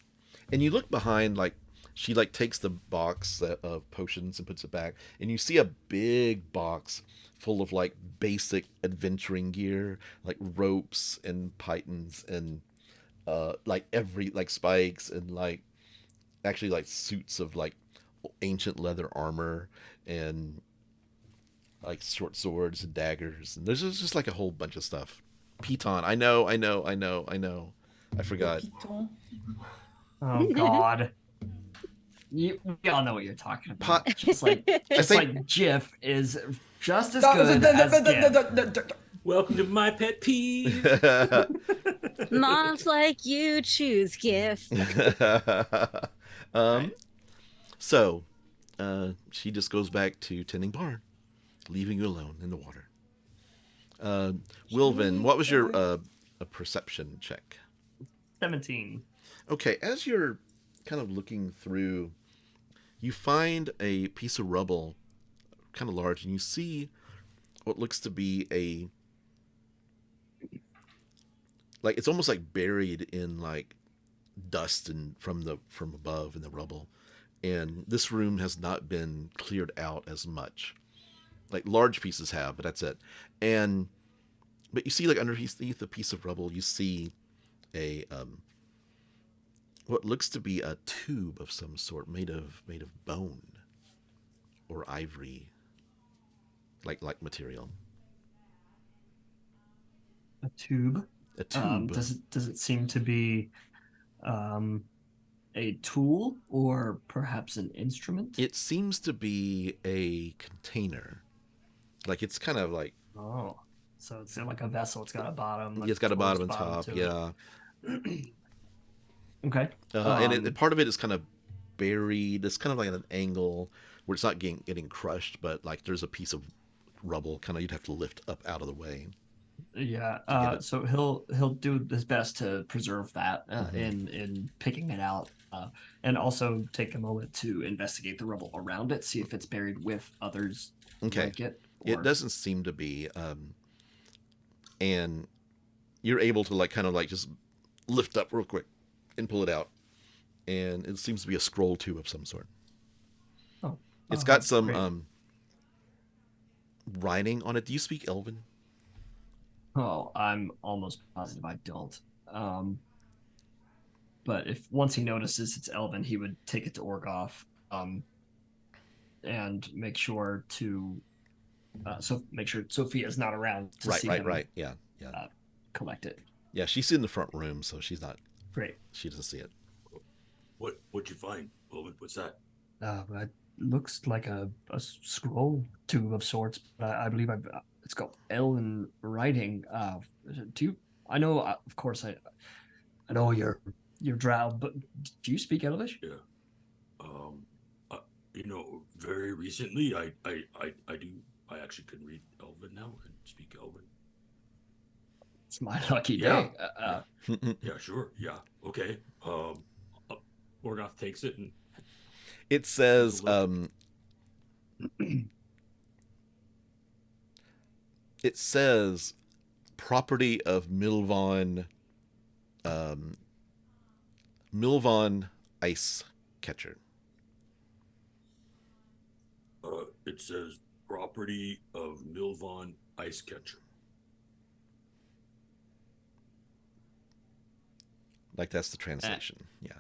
And you look behind, like, she, like, takes the box of potions and puts it back. And you see a big box full of, like, basic adventuring gear, like ropes and pythons and, like, spikes and, like, actually, like, suits of, like, ancient leather armor and, like, short swords and daggers. And there's just, like, a whole bunch of stuff. Piton. I know. I forgot.
Piton.
Oh God. We all know what you're talking about. Just like Jif is just as good as Gif.
Welcome to my pet peeve.
Moms like you choose gift.
So, she just goes back to tending barn, leaving you alone in the water. Wilvan, what was your a perception check?
17.
Okay, as you're kind of looking through, you find a piece of rubble, kind of large, and you see what looks to be like it's almost like buried in like dust and from above in the rubble. And this room has not been cleared out as much. Like large pieces have, but that's it. But you see, like underneath the piece of rubble, you see a what looks to be a tube of some sort made of bone or ivory, like material.
A tube.
A tube.
Does it seem to be a tool or perhaps an instrument?
It seems to be a container. Like it's kind of like.
Oh, so it's like a vessel. It's got a bottom.
It's got a bottom and top. Yeah.
Okay.
And part of it is kind of buried. It's kind of like at an angle where it's not getting crushed, but like there's a piece of rubble kind of you'd have to lift up out of the way.
Yeah. So he'll do his best to preserve that in picking it out, and also take a moment to investigate the rubble around it, see if it's buried with others.
Okay.
Like it.
It doesn't seem to be, and you're able to like kind of like just lift up real quick and pull it out, and it seems to be a scroll tube of some sort.
Oh,
it's got some writing on it. Do you speak Elven?
Oh, I'm almost positive I don't. But if once he notices it's Elven, he would take it to Orgoth, and make sure to. Make sure Sophia's not around to see him
Right. Yeah.
Collect it.
Yeah, she's in the front room, so she's not.
Great.
She doesn't see it.
What'd you find? What's that?
It looks like a scroll tube of sorts. I believe it's got elven writing. Do you? I know, of course, I know you're drow, but do you speak Elvish?
Yeah. Very recently, I do. I actually can read Elven now and speak Elven.
It's my lucky
Yeah.
day.
Yeah, sure. Yeah. Okay.
Orgoth takes it and
It says, it says, property of Wilvan, Wilvan ice catcher.
It says property of Wilvan ice catcher.
Like that's the translation. Yeah,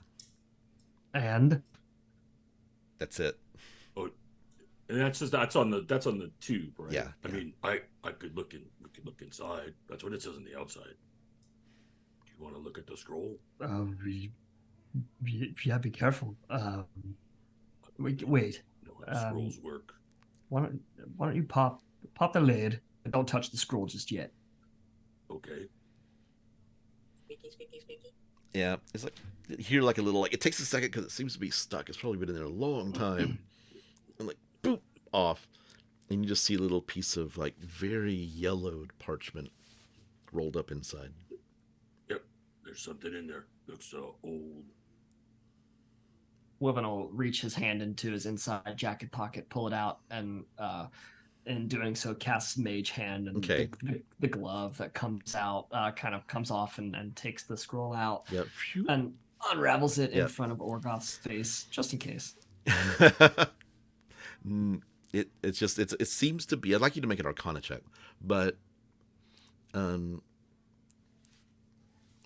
And
that's it.
and that's on the tube, right?
Yeah.
I mean, I could look inside. That's what it says on the outside. Do you want to look at the scroll?
yeah, be careful. Wait.
You know how scrolls work.
Why don't you pop the lid and don't touch the scroll just yet?
Okay.
Squeaky.
Yeah, it's like hear like a little like it takes a second because it seems to be stuck. It's probably been in there a long time, and like boop off, and you just see a little piece of like very yellowed parchment rolled up inside.
Yep. There's something in there. Looks old.
Wilvan will reach his hand into his inside jacket pocket, pull it out, and in doing so, casts Mage Hand, and
Okay.
the glove that comes out kind of comes off and takes the scroll out
Yep.
and unravels it in
Yep.
front of Orgoth's face, just in case.
It seems to be. I'd like you to make an Arcana check, but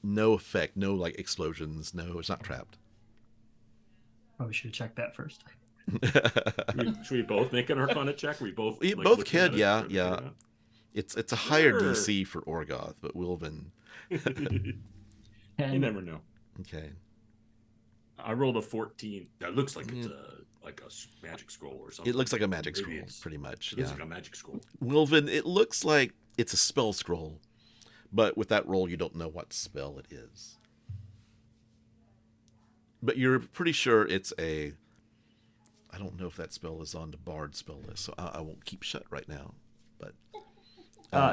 no effect, no like explosions, no, it's not trapped.
Probably should have checked that first.
Should we both make an Arcana check? We both
We
like,
both
looking at
could,
it,
yeah,
trying to
yeah.
figure
It's a higher
Sure.
DC for Orgoth, but Wilvan.
it out? You
And
never know.
Okay.
I rolled a 14.
That looks like it's like a magic scroll or something.
It looks like a magic
Maybe
scroll,
it's-
pretty much.
It
Yeah.
looks like a magic scroll.
Wilvan, it looks like it's a spell scroll, but with that roll, you don't know what spell it is. But you're pretty sure it's a. I don't know if that spell is on the Bard spell list, so I won't keep shut right now. But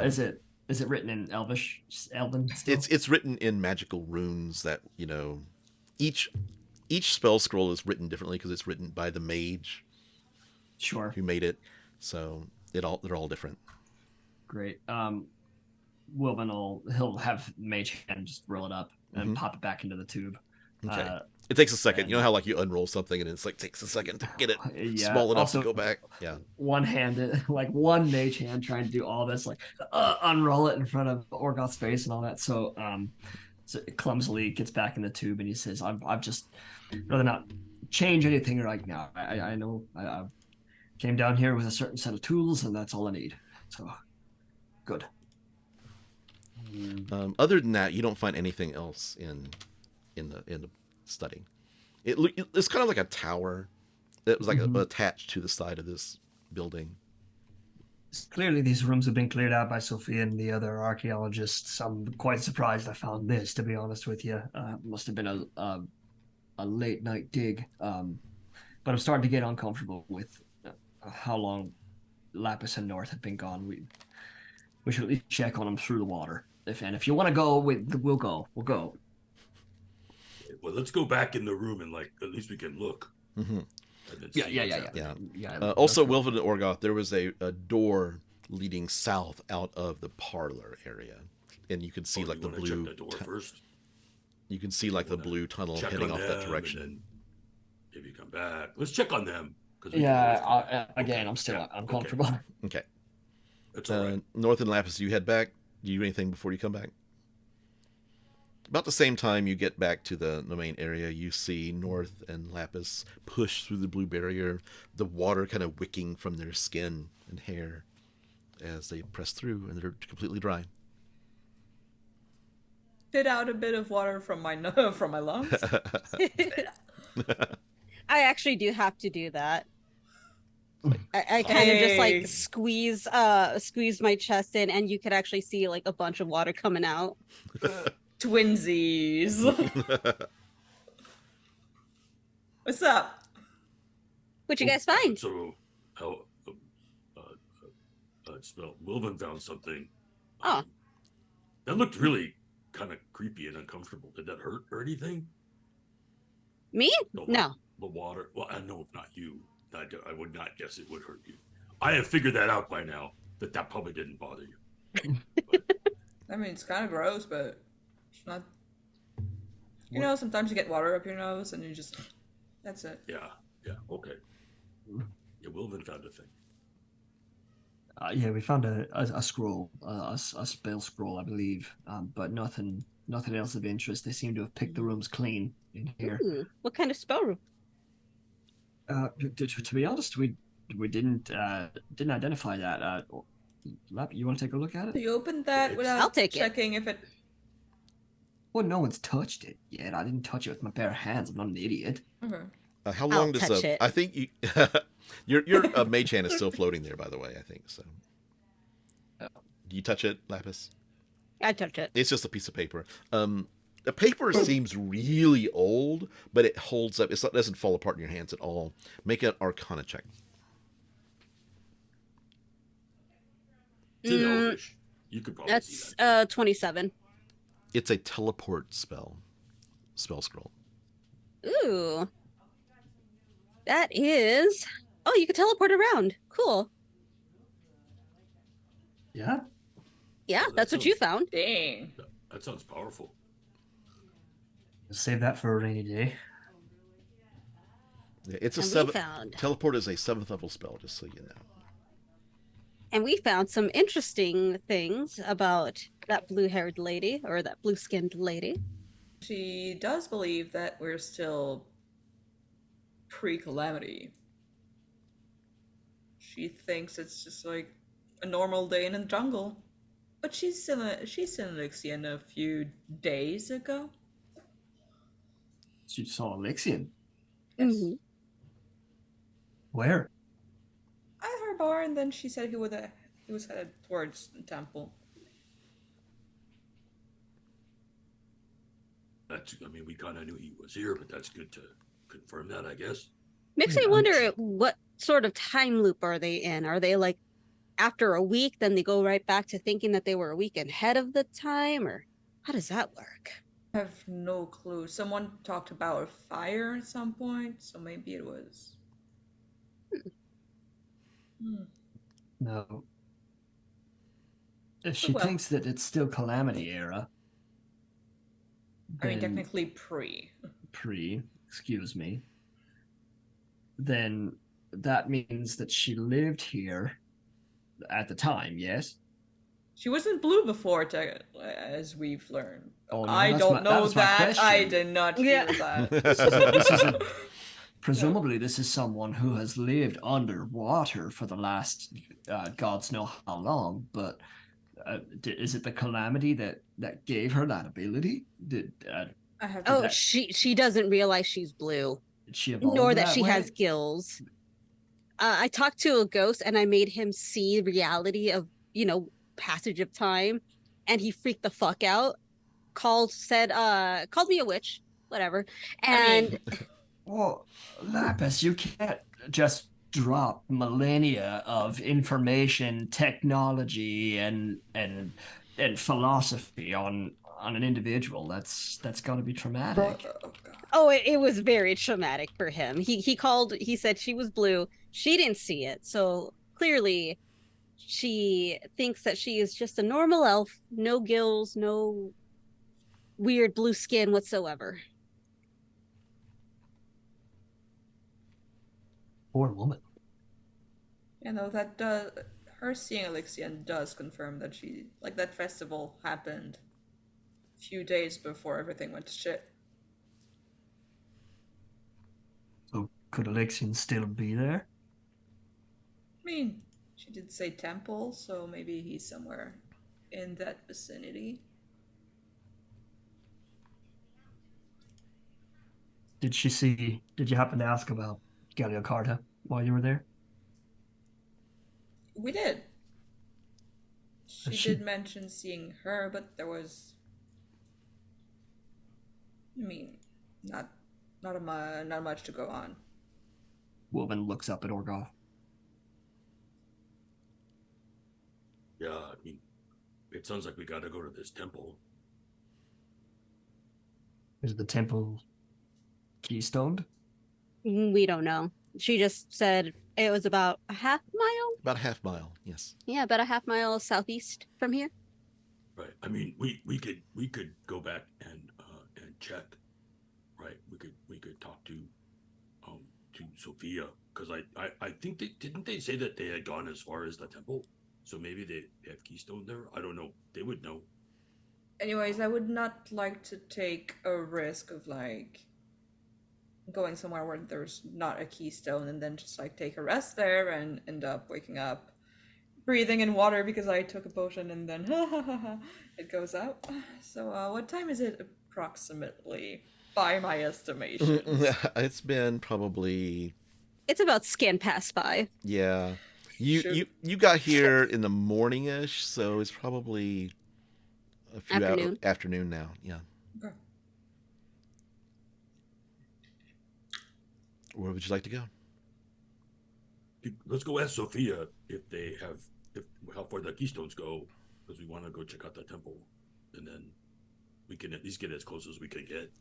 is it written in Elvish, Elven? Still?
it's written in magical runes that each spell scroll is written differently because it's written by the mage
Sure.
who made it, so they're all different.
Great. Wilvan he'll have Mage Hand just roll it up and pop it back into the tube.
Okay. It takes a second.
and-
You know how like you unroll something and it's like takes a second to get it
Yeah,
small enough
also-
to go back. Yeah.
One-handed, like one Mage Hand trying to do all this, like unroll it in front of Orgoth's face and all that. So it clumsily gets back in the tube and he says, "I've just rather not change anything right now. I know I came down here with a certain set of tools and that's all I need. So good."
Other than that, you don't find anything else in the study. It's kind of like a tower that was like attached to the side of this building.
Clearly, these rooms have been cleared out by Sophia and the other archaeologists. I'm quite surprised I found this, to be honest with you. Must have been a late night dig. But I'm starting to get uncomfortable with how long Laphus and North have been gone. We should at least check on them through the water. If you want to go, we'll go. We'll go.
Well, let's go back in the room and at least we can look.
Mm-hmm.
And then
Yeah,
see
yeah,
what's
yeah,
happening.
yeah.
Also, Wilvan and Orgoth, there was a door leading south out of the parlor area, and you could see
Oh,
like
you
the
wanna
blue.
check the door first.
You can see like the
wanna
blue tunnel
Check
heading
on
off that
them,
direction.
and then maybe come back. Let's check on them. 'Cause we can
Yeah,
always come back.
again,
Okay,
I'm still
yeah,
uncomfortable.
Okay.
That's all right.
North and Laphus, you head back. Do you do anything before you come back? About the same time you get back to the main area, you see North and Laphus push through the blue barrier, the water kind of wicking from their skin and hair as they press through, and they're completely dry.
spit out a bit of water from my from my lungs.
I actually do have to do that. I kind of just like
Hey.
squeeze my chest in, and you could actually see like a bunch of water coming out.
Twinsies. What's up?
What you guys find?
So, how? Smell. Wilvan found something.
Oh.
That looked really kind of creepy and uncomfortable. Did that hurt or anything?
Me? No.
The water. Well, I know not you. I would not guess it would hurt you. I have figured that out by now. That probably didn't bother you.
I mean, it's kind of gross, but it's not. You know, sometimes you get water up your nose and you just. That's it.
Yeah. Okay. Yeah, Wilvan found a thing.
Yeah, we found a scroll, a spell scroll, I believe, but nothing else of interest. They seem to have picked the rooms clean in here.
Ooh, what kind of spell room?
To be honest, we didn't identify that. Lap, you want to take a look at
So
it?
you opened that without
I'll take
checking if it.
Well, no one's touched it yet. I didn't touch it with my bare hands. I'm not an idiot.
Okay.
How long
I'll
does
touch it.
I think you your mage hand is still floating there, by the way. I think so. Do you touch it, Laphus?
I touch it.
It's just a piece of paper. The paper seems really old, but it holds up. It doesn't fall apart in your hands at all. Make an Arcana check.
It's in Elvish. You could probably see
That's
that.
27.
It's a teleport spell scroll.
Ooh. That is. Oh, you can teleport around. Cool.
Yeah.
Yeah,
Oh,
that's what you found.
Dang.
That sounds powerful.
Save that for a rainy day.
Yeah, it's a
And we
seven.
found.
Teleport is a 7th level spell, just so you know.
And we found some interesting things about that blue-haired lady, or that blue-skinned lady.
She does believe that we're still pre-calamity. She thinks it's just like a normal day in the jungle. But she's in Elixion a few days ago.
She saw Elixion.
Yes.
Mhm.
Where?
At her bar, and then she said he was headed towards the temple.
I mean, we kind of knew he was here, but that's good to confirm that, I guess.
Makes me wonder what sort of time loop are they in? Are they like after a week, then they go right back to thinking that they were a week ahead of the time, or how does that work?
I have no clue. Someone talked about a fire at some point, so maybe it was.
No. If she
Well.
thinks that it's still Calamity era.
I mean,
then
technically pre.
excuse me. Then that means that she lived here at the time, yes?
She wasn't blue before, as we've learned.
Oh, no,
I
that's
don't
that
know
was my
that. I
question.
did not hear that.
This is presumably this is someone who has lived underwater for the last gods know how long, but is it the calamity that gave her that ability?
I have
Oh,
to
she doesn't realize she's blue,
Did she evolve
nor that she
way?
has gills. I talked to a ghost, and I made him see reality of, passage of time, and he freaked the fuck out. Called me a witch, whatever. And
Well, Lapis, you can't just drop millennia of information, technology, and philosophy on an individual. That's got to be traumatic.
Oh, God.
oh, it was very traumatic for him. He said she was blue. She didn't see it, so clearly she thinks that she is just a normal elf, no gills, no weird blue skin whatsoever.
Poor woman.
You know, that her seeing Elixion does confirm that that festival happened a few days before everything went to shit.
So could Elixion still be there?
I mean, she did say temple, so maybe he's somewhere in that vicinity.
Did she see? Did you happen to ask about Galiocarta while you were there?
We did. She
She-
did mention seeing her, but there was. I mean, not not much to go on.
Wilvan looks up at Orgoth.
Yeah, I mean, it sounds like we gotta go to this temple.
Is the temple keystoned?
We don't know. She just said it was about a half mile.
About a half mile, yes.
Yeah, about a half mile southeast from here.
Right. I mean, we could go back and check. Right. We could talk to Sophia, because I think didn't they say that they had gone as far as the temple? So maybe they have keystone there. I don't know. They would know.
Anyways, I would not like to take a risk of like going somewhere where there's not a keystone and then just like take a rest there and end up waking up breathing in water because I took a potion and then it goes out. So what time is it approximately by my estimation?
It's been probably,
It's about scan pass by.
yeah.
Shoot.
You got here in the morning-ish, so it's probably a few
Afternoon.
afternoon now. Yeah.
Okay.
Where would you like to go?
Let's go ask Sophia if they have how far the keystones go, because we want to go check out the temple, and then we can at least get as close as we can get.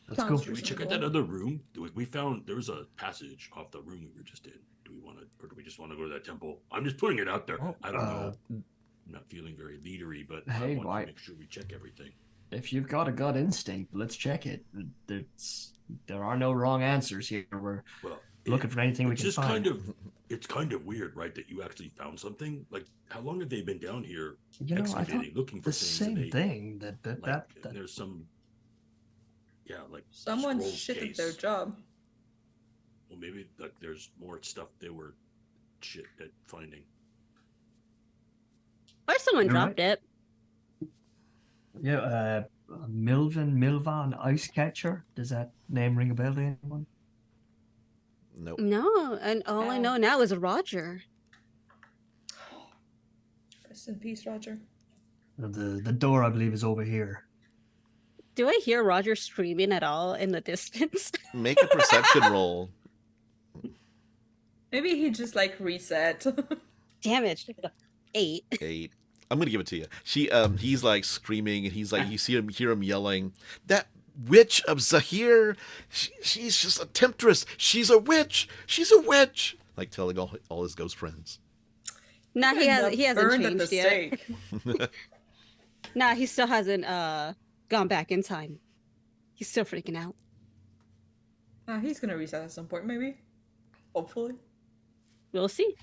Let's
Sounds
go.
Should we check out that other room? We found there was a passage off the room we were just in. Do we want to, or do we just want to go to that temple? I'm just putting it out there. I don't know. I'm not feeling very leadery, but I
Hey,
want
why-
to make sure we check everything.
If you've got a gut instinct, let's check it. There are no wrong answers here. We're
Well,
looking for anything we
it's
can
just
find.
it's kind of weird, right? That you actually found something. Like, how long have they been down here
You know, I thought
excavating, looking for
the
things?
same
and they,
thing. That
Like, there's some, yeah, like
Someone
scroll
shit at
case.
their job.
Well, maybe like there's more stuff they were shit at finding.
Or someone
You're
dropped it.
Yeah, Milvan Ice Catcher. Does that name ring a bell to anyone?
Nope.
No, and all I know now is Roger.
Rest in peace, Roger.
The door, I believe, is over here.
Do I hear Roger screaming at all in the distance?
Make a perception roll.
Maybe he just like reset.
Damn it. 8.
8. I'm gonna give it to you. He's like screaming, and he's like, you hear him yelling, "That witch of Zahir, she's just a temptress. She's a witch. She's a witch." Like telling all his ghost friends.
Nah, he hasn't
Burned at the
changed yet.
stake.
Nah, he still hasn't gone back in time. He's still freaking out.
He's gonna reset at some point, maybe. Hopefully.
We'll see.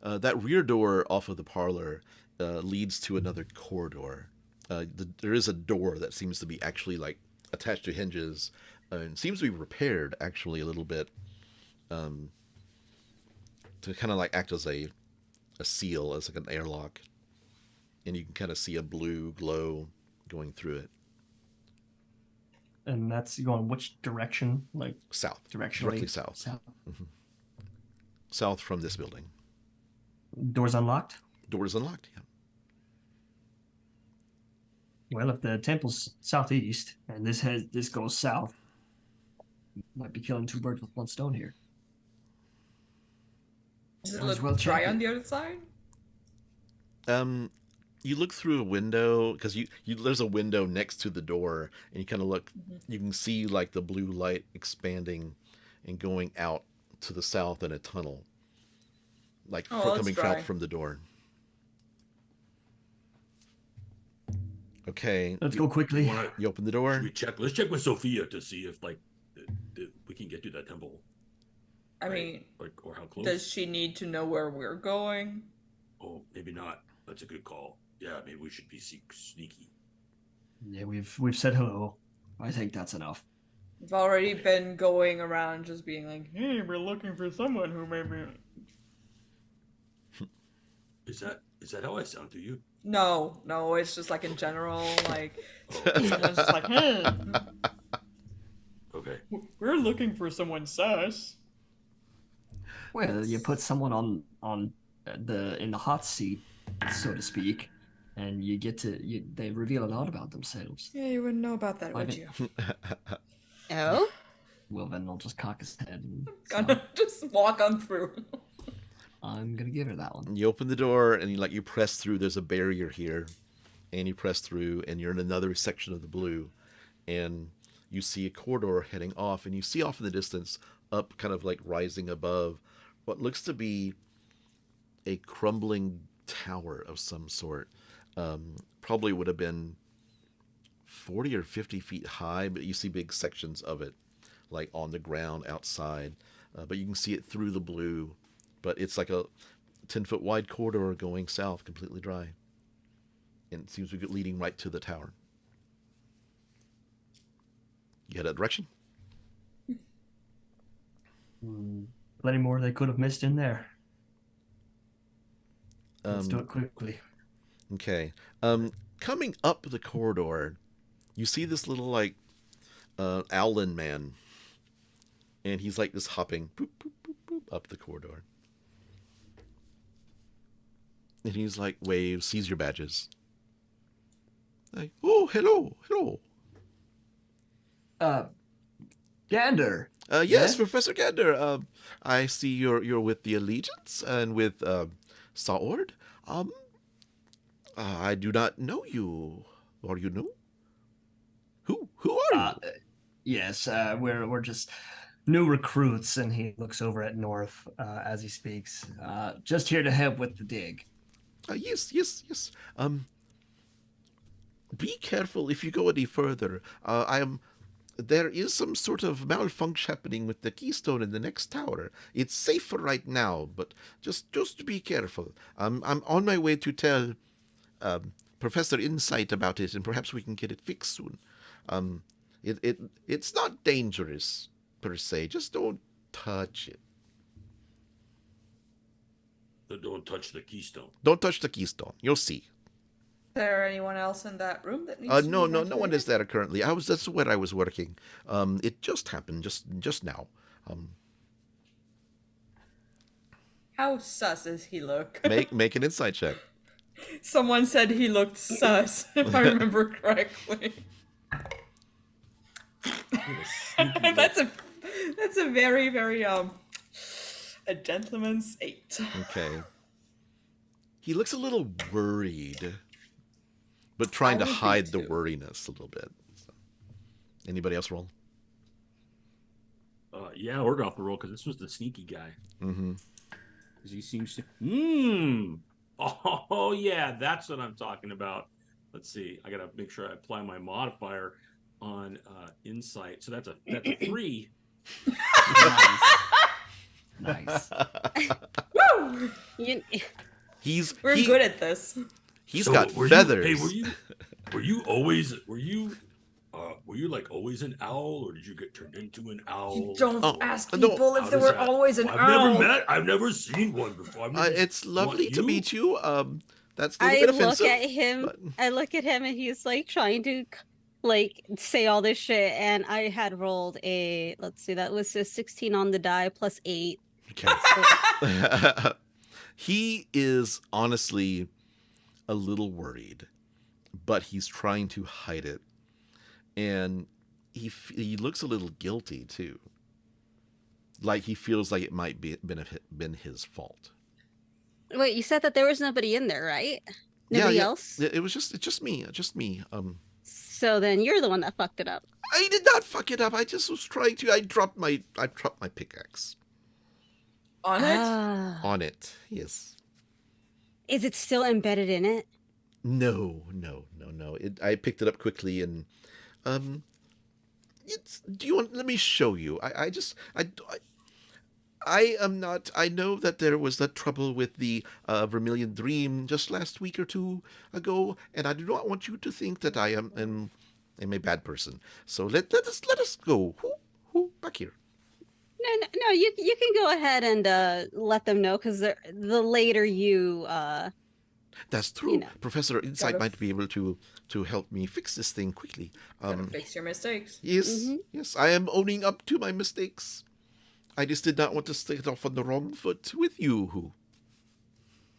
That rear door off of the parlor leads to another corridor. There is a door that seems to be actually like attached to hinges, and seems to be repaired actually a little bit, to kind of like act as a seal, as like an airlock, and you can kind of see a blue glow going through it.
And that's going which direction? Like
South.
directionally?
Directly south.
South.
South from this building.
Doors unlocked?
Door is unlocked, yeah.
Well, if the temple's southeast and this goes south, might be killing two birds with one stone here.
Does it
Might as
look
well
dry
check
on
it.
the other side?
You look through a window, because there's a window next to the door, and you kind of look. You can see like the blue light expanding and going out to the south in a tunnel, like
Oh, it's
coming
dry.
out from the door. Okay,
Let's go quickly.
you open the
Should
door.
we check? Let's check with Sophia to see if like we can get to that temple.
I
right?
mean,
like, or how close?
does she need to know where we're going?
Oh, maybe not. That's a good call. Yeah, maybe we should be sneaky.
Yeah, we've said hello. I think that's enough.
We've already been going around just being like, hey, we're looking for someone who maybe.
Is that how I sound to you?
No, it's just like in general, like it's just like,
Okay.
We're looking for someone sus.
Well, you put someone on in the hot seat, so to speak, and you get to they reveal a lot about themselves.
yeah, you wouldn't know about that, would you?
Oh?
Wilvan will just cock his head. And
Gonna just walk on through.
I'm gonna give her that one.
You open the door and you press through. There's a barrier here, and you press through, and you're in another section of the blue, and you see a corridor heading off, and you see off in the distance, up kind of like rising above, what looks to be a crumbling tower of some sort. Probably would have been 40 or 50 feet high, but you see big sections of it, like on the ground outside. But you can see it through the blue. But it's like a 10-foot wide corridor going south, completely dry. And it seems to be leading right to the tower. You head that direction?
Plenty more they could have missed in there. Let's do
Um,
it quickly.
Okay. Coming up the corridor, you see this little like owlin man, and he's like just hopping boop, boop, boop, boop, up the corridor. And he's like waves, sees your badges. Like, oh, hello, hello.
Gander.
Yes,
Yes?
Professor Gander. I see you're with the Allegiance and with Saord. I do not know you. Are you new? Who are you?
Yes, we're just new recruits, and he looks over at North as he speaks. Just here to help with the dig.
Yes. Be careful if you go any further. There is some sort of malfunction happening with the keystone in the next tower. It's safe for right now, but just be careful. I'm on my way to tell Professor Insight about it, and perhaps we can get it fixed soon. It's not dangerous per se. Just don't touch it.
Don't touch the keystone.
Don't touch the keystone. You'll see.
Is there anyone else in that room that needs to
No
be
one
ventilated?
is there currently. That's where I was working. It just happened just now.
How sus does he look?
Make an insight check.
Someone said he looked sus, if I remember correctly. That's a very, very a gentleman's 8.
Okay. He looks a little worried, but trying to
I would be
hide the
too.
worriness a little bit. So. Anybody else roll?
Yeah, Orgoth will roll because this was the sneaky guy.
Mm-hmm.
Because he seems to. Oh yeah, that's what I'm talking about. Let's see. I gotta make sure I apply my modifier on insight. So that's a 3.
Nice.
Woo! We're
He-
good at this.
He's
So,
got
were
feathers.
You, hey, were you always like always an owl, or did you get turned into an owl?
You don't
Oh,
ask
no.
people
How
if they
does
were
that-
always an
I've
owl.
I've never seen one before. I've never
It's lovely
What,
to
you?
meet you. That's a little
I
bit
look
offensive.
at him.
but-
I look at him, and he's like trying to like say all this shit. And I had rolled a, let's see, that was a 16 on the die plus 8.
Okay. He is honestly a little worried, but he's trying to hide it, and he looks a little guilty too. Like he feels like it might been his fault.
Wait, you said that there was nobody in there, right? Nobody
Yeah.
else?
It's just me.
So then you're the one that fucked it up.
I did not fuck it up. I just was trying to. I dropped my pickaxe
On it?
Ah.
on it. Yes.
Is it still embedded in it?
No. I picked it up quickly and do you want? Let me show you. I am not. I know that there was that trouble with the Vermilion Dream just last week or 2 ago, and I do not want you to think that I am a bad person. So let us go. Who back here?
No, you can go ahead and let them know, because the later you
That's true.
You know.
Professor Insight
Gotta
might be able to help me fix this thing quickly.
Gotta fix your mistakes.
Yes, yes, I am owning up to my mistakes. I just did not want to start off on the wrong foot with you.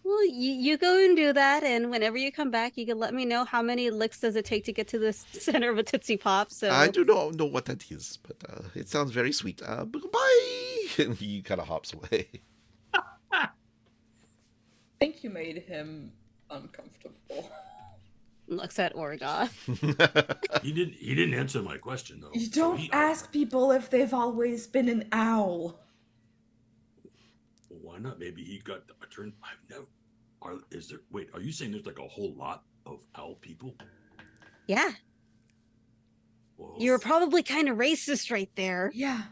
Well, you go and do that, and whenever you come back, you can let me know how many licks does it take to get to the center of a Tootsie Pop. So
I do not know what that is, but it sounds very sweet. Bye! And he kind of hops away.
I think you made him uncomfortable.
looks at Orgoth.
He didn't answer my question though.
You don't ask people if they've always been an owl.
Well, why not? Maybe he got a turn. I've never. Are you saying there's like a whole lot of owl people?
Yeah,
Whoa.
you were probably kind of racist right there.
Yeah.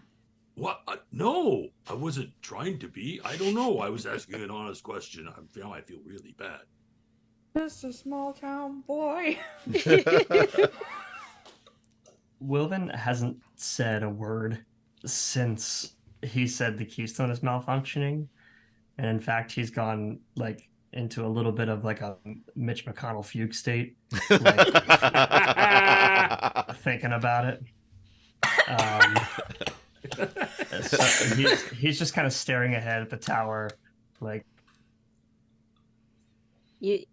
What? No, I wasn't trying to be. I don't know. I was asking an honest question. Now I feel really bad.
Just a small town boy.
Wilvan hasn't said a word since he said the keystone is malfunctioning, and in fact, he's gone like into a little bit of like a Mitch McConnell fugue state, like, thinking about it. So he's just kind of staring ahead at the tower, like,
You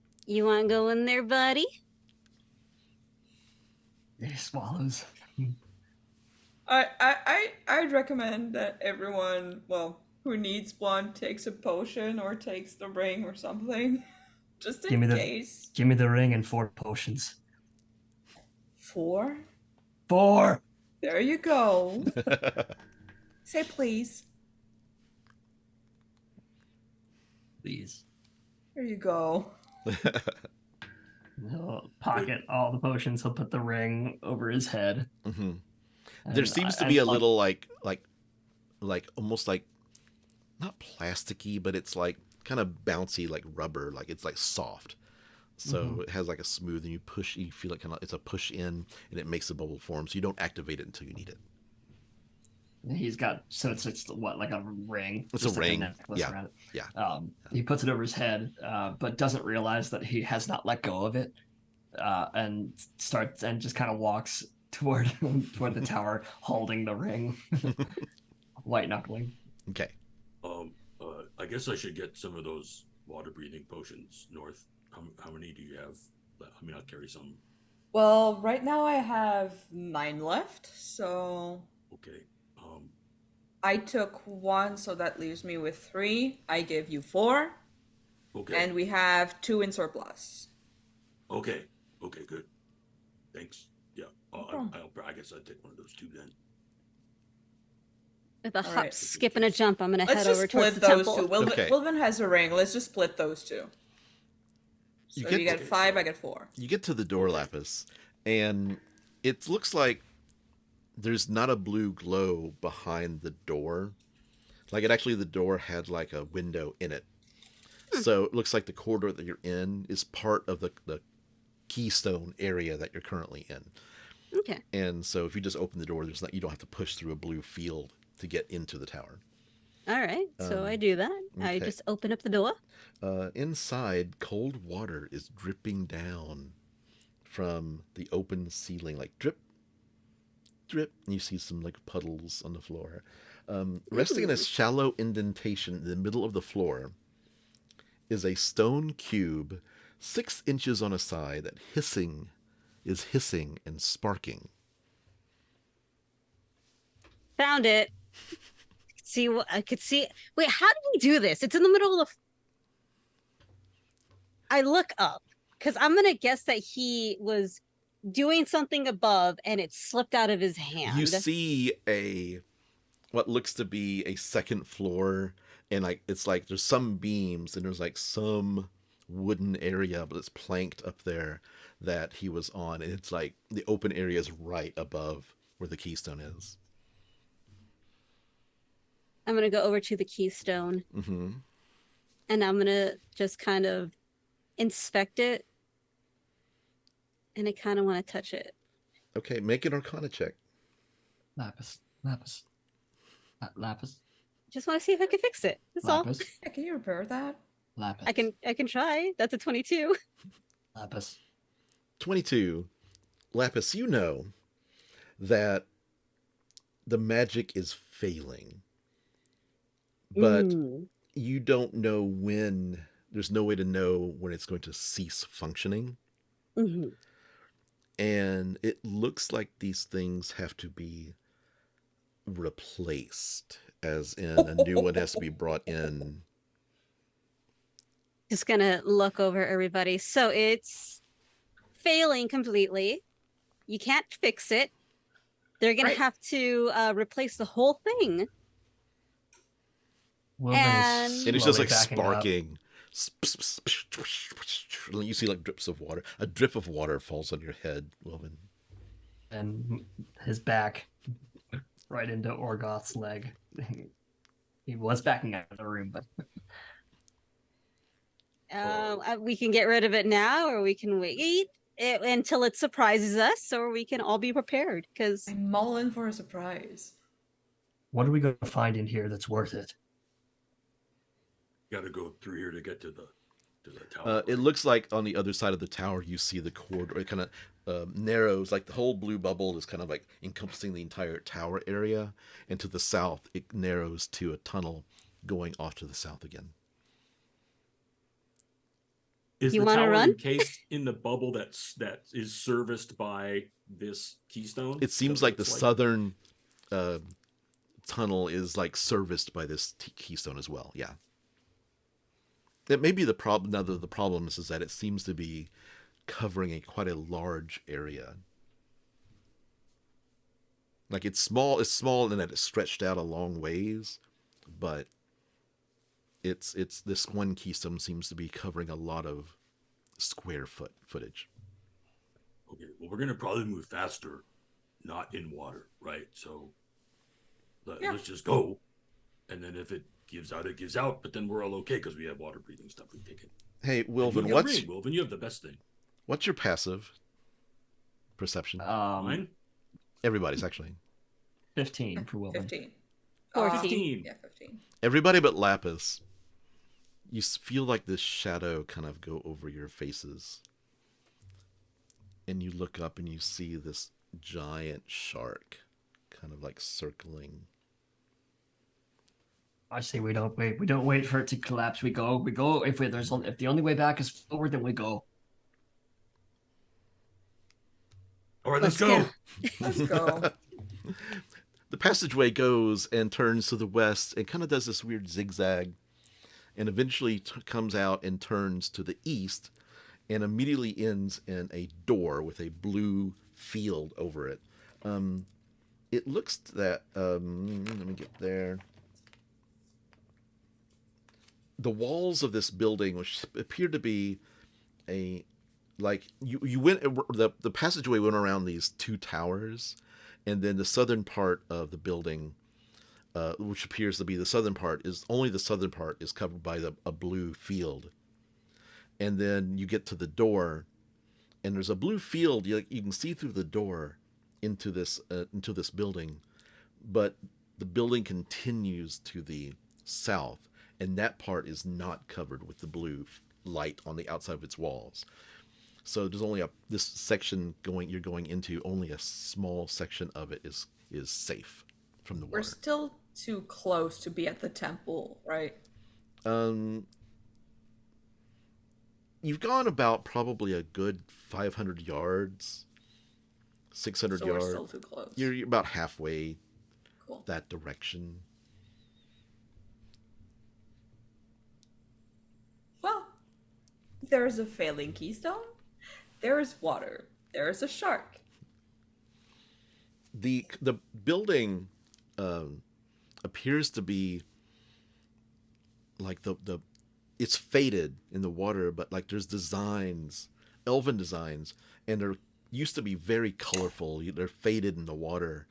want to go in there, buddy?
he swallows.
I'd recommend that everyone, well, who needs one takes a potion or takes the ring or something, just in case.
Give me the ring and 4 potions.
4?
4.
There you go. Say please.
Please.
There you go.
He'll pocket all the potions. He'll put the ring over his head.
Mm-hmm. There seems to be a little like almost like not plasticky, but it's like kind of bouncy, like rubber, like it's like soft. So it has like a smooth, and you feel like kind of it's a push in, and it makes the bubble form. So you don't activate it until you need it.
He's got it's what, like a ring?
It's a ring.
Necklace around it.
Yeah.
He puts it over his head, but doesn't realize that he has not let go of it, and just kind of walks toward the tower, holding the ring, white knuckling.
Okay.
I guess I should get some of those water breathing potions north. How many do you have? I mean, I'll carry some.
Well, right now I have 9 left, so.
Okay.
I took 1, so that leaves me with 3. I give you 4.
Okay.
And we have 2 in surplus.
Okay. Okay. Good. Thanks. Yeah.
problem.
I guess I'd take one of those 2 then.
With a
All
hop,
right.
skip, and a jump, I'm gonna
Let's
head
just
over towards
split
the
those
temple.
2. Wilvan,
Okay.
Wilvan has a ring. Let's just split those 2. So
You
you
get
get 5, I get 4.
You get to the door, Laphus, and it looks like there's not a blue glow behind the door. Like the door had like a window in it. So it looks like the corridor that you're in is part of the keystone area that you're currently in.
Okay.
And so if you just open the door, you don't have to push through a blue field to get into the tower.
All right. So I do that. I
okay.
just open up the door.
Inside, cold water is dripping down from the open ceiling, like drip, drip. And you see some like puddles on the floor. Resting in a shallow indentation in the middle of the floor is a stone cube 6 inches on a side that is hissing and sparking.
Found it. I could see. Wait, how did we do this? It's in the middle of the. I look up because I'm gonna guess that he was doing something above and it slipped out of his hand.
You see what looks to be a second floor, and like it's like there's some beams and there's like some wooden area, but it's planked up there that he was on, and it's like the open area is right above where the keystone is.
I'm gonna go over to the keystone, and I'm gonna just kind of inspect it, and I kind of want to touch it.
Okay, make an Arcana check.
Laphus.
Just want to see if I can fix it. That's all.
Laphus.
Yeah, can you repair that?
Laphus.
I can try. That's a 22.
Laphus.
22. Laphus, you know that the magic is failing, but you don't know when. There's no way to know when it's going to cease functioning.
Mm-hmm.
And it looks like these things have to be replaced, as in a new one has to be brought in.
Just gonna look over everybody. So it's failing completely. You can't fix it. They're gonna
Right.
have to replace the whole thing.
Wilvan
And-
is
And it's just
slowly
like
backing up.
sparking. You see like drips of water. A drip of water falls on your head, Wilvan.
And his back right into Orgoth's leg. He was backing out of the room, but
we can get rid of it now, or we can wait until it surprises us, or we can all be prepared. Because
I'm mulling for a surprise.
what are we going to find in here that's worth it?
Got to go through here to get to the tower.
It looks like on the other side of the tower, you see the corridor. It kind of narrows, like the whole blue bubble is kind of like encompassing the entire tower area. And to the south, it narrows to a tunnel going off to the south again.
Is
You
the
wanna
tower
run?
encased in the bubble that is serviced by this keystone?
It seems
So
like the
it's
southern tunnel is like serviced by this keystone as well. Yeah. That may be the problem. Now, the problem is that it seems to be covering quite a large area. Like it's small in that it's stretched out a long ways, but it's this one keystone seems to be covering a lot of square footage.
Okay, well, we're gonna probably move faster, not in water, right? So let's just go, and then if it gives out, it gives out. But then we're all okay because we have water breathing stuff we've taken.
Hey, Wilvan,
Wilvan, you have the best thing.
what's your passive perception?
Mine?
Everybody's actually.
15 for Wilvan.
15.
14.
Yeah, 15.
Everybody but Laphus. You feel like this shadow kind of go over your faces. And you look up and you see this giant shark kind of like circling.
I say we don't wait. We don't wait for it to collapse. We go. If the only way back is forward, then we go.
All right, let's
Let's
go.
Let's go.
The passageway goes and turns to the west and kind of does this weird zigzag and eventually comes out and turns to the east and immediately ends in a door with a blue field over it. It looks that, let me get there. The walls of this building, which appeared to be you went, the passageway went around these two towers, and then the southern part of the building, which appears to be the southern part, is covered by a blue field. And then you get to the door, and there's a blue field. You can see through the door into this building, but the building continues to the south, and that part is not covered with the blue light on the outside of its walls. So there's only this section you're going into. Only a small section of it is safe from the water.
We're still too close to be at the temple, right?
You've gone about probably a good 500 yards, 600
So
yards.
we're still too close.
You're about halfway
Cool.
that direction.
Well, there's a failing keystone. There's water. There's a shark.
The building appears to be like it's faded in the water, but like there's designs, elven designs, and they're used to be very colorful. They're faded in the water,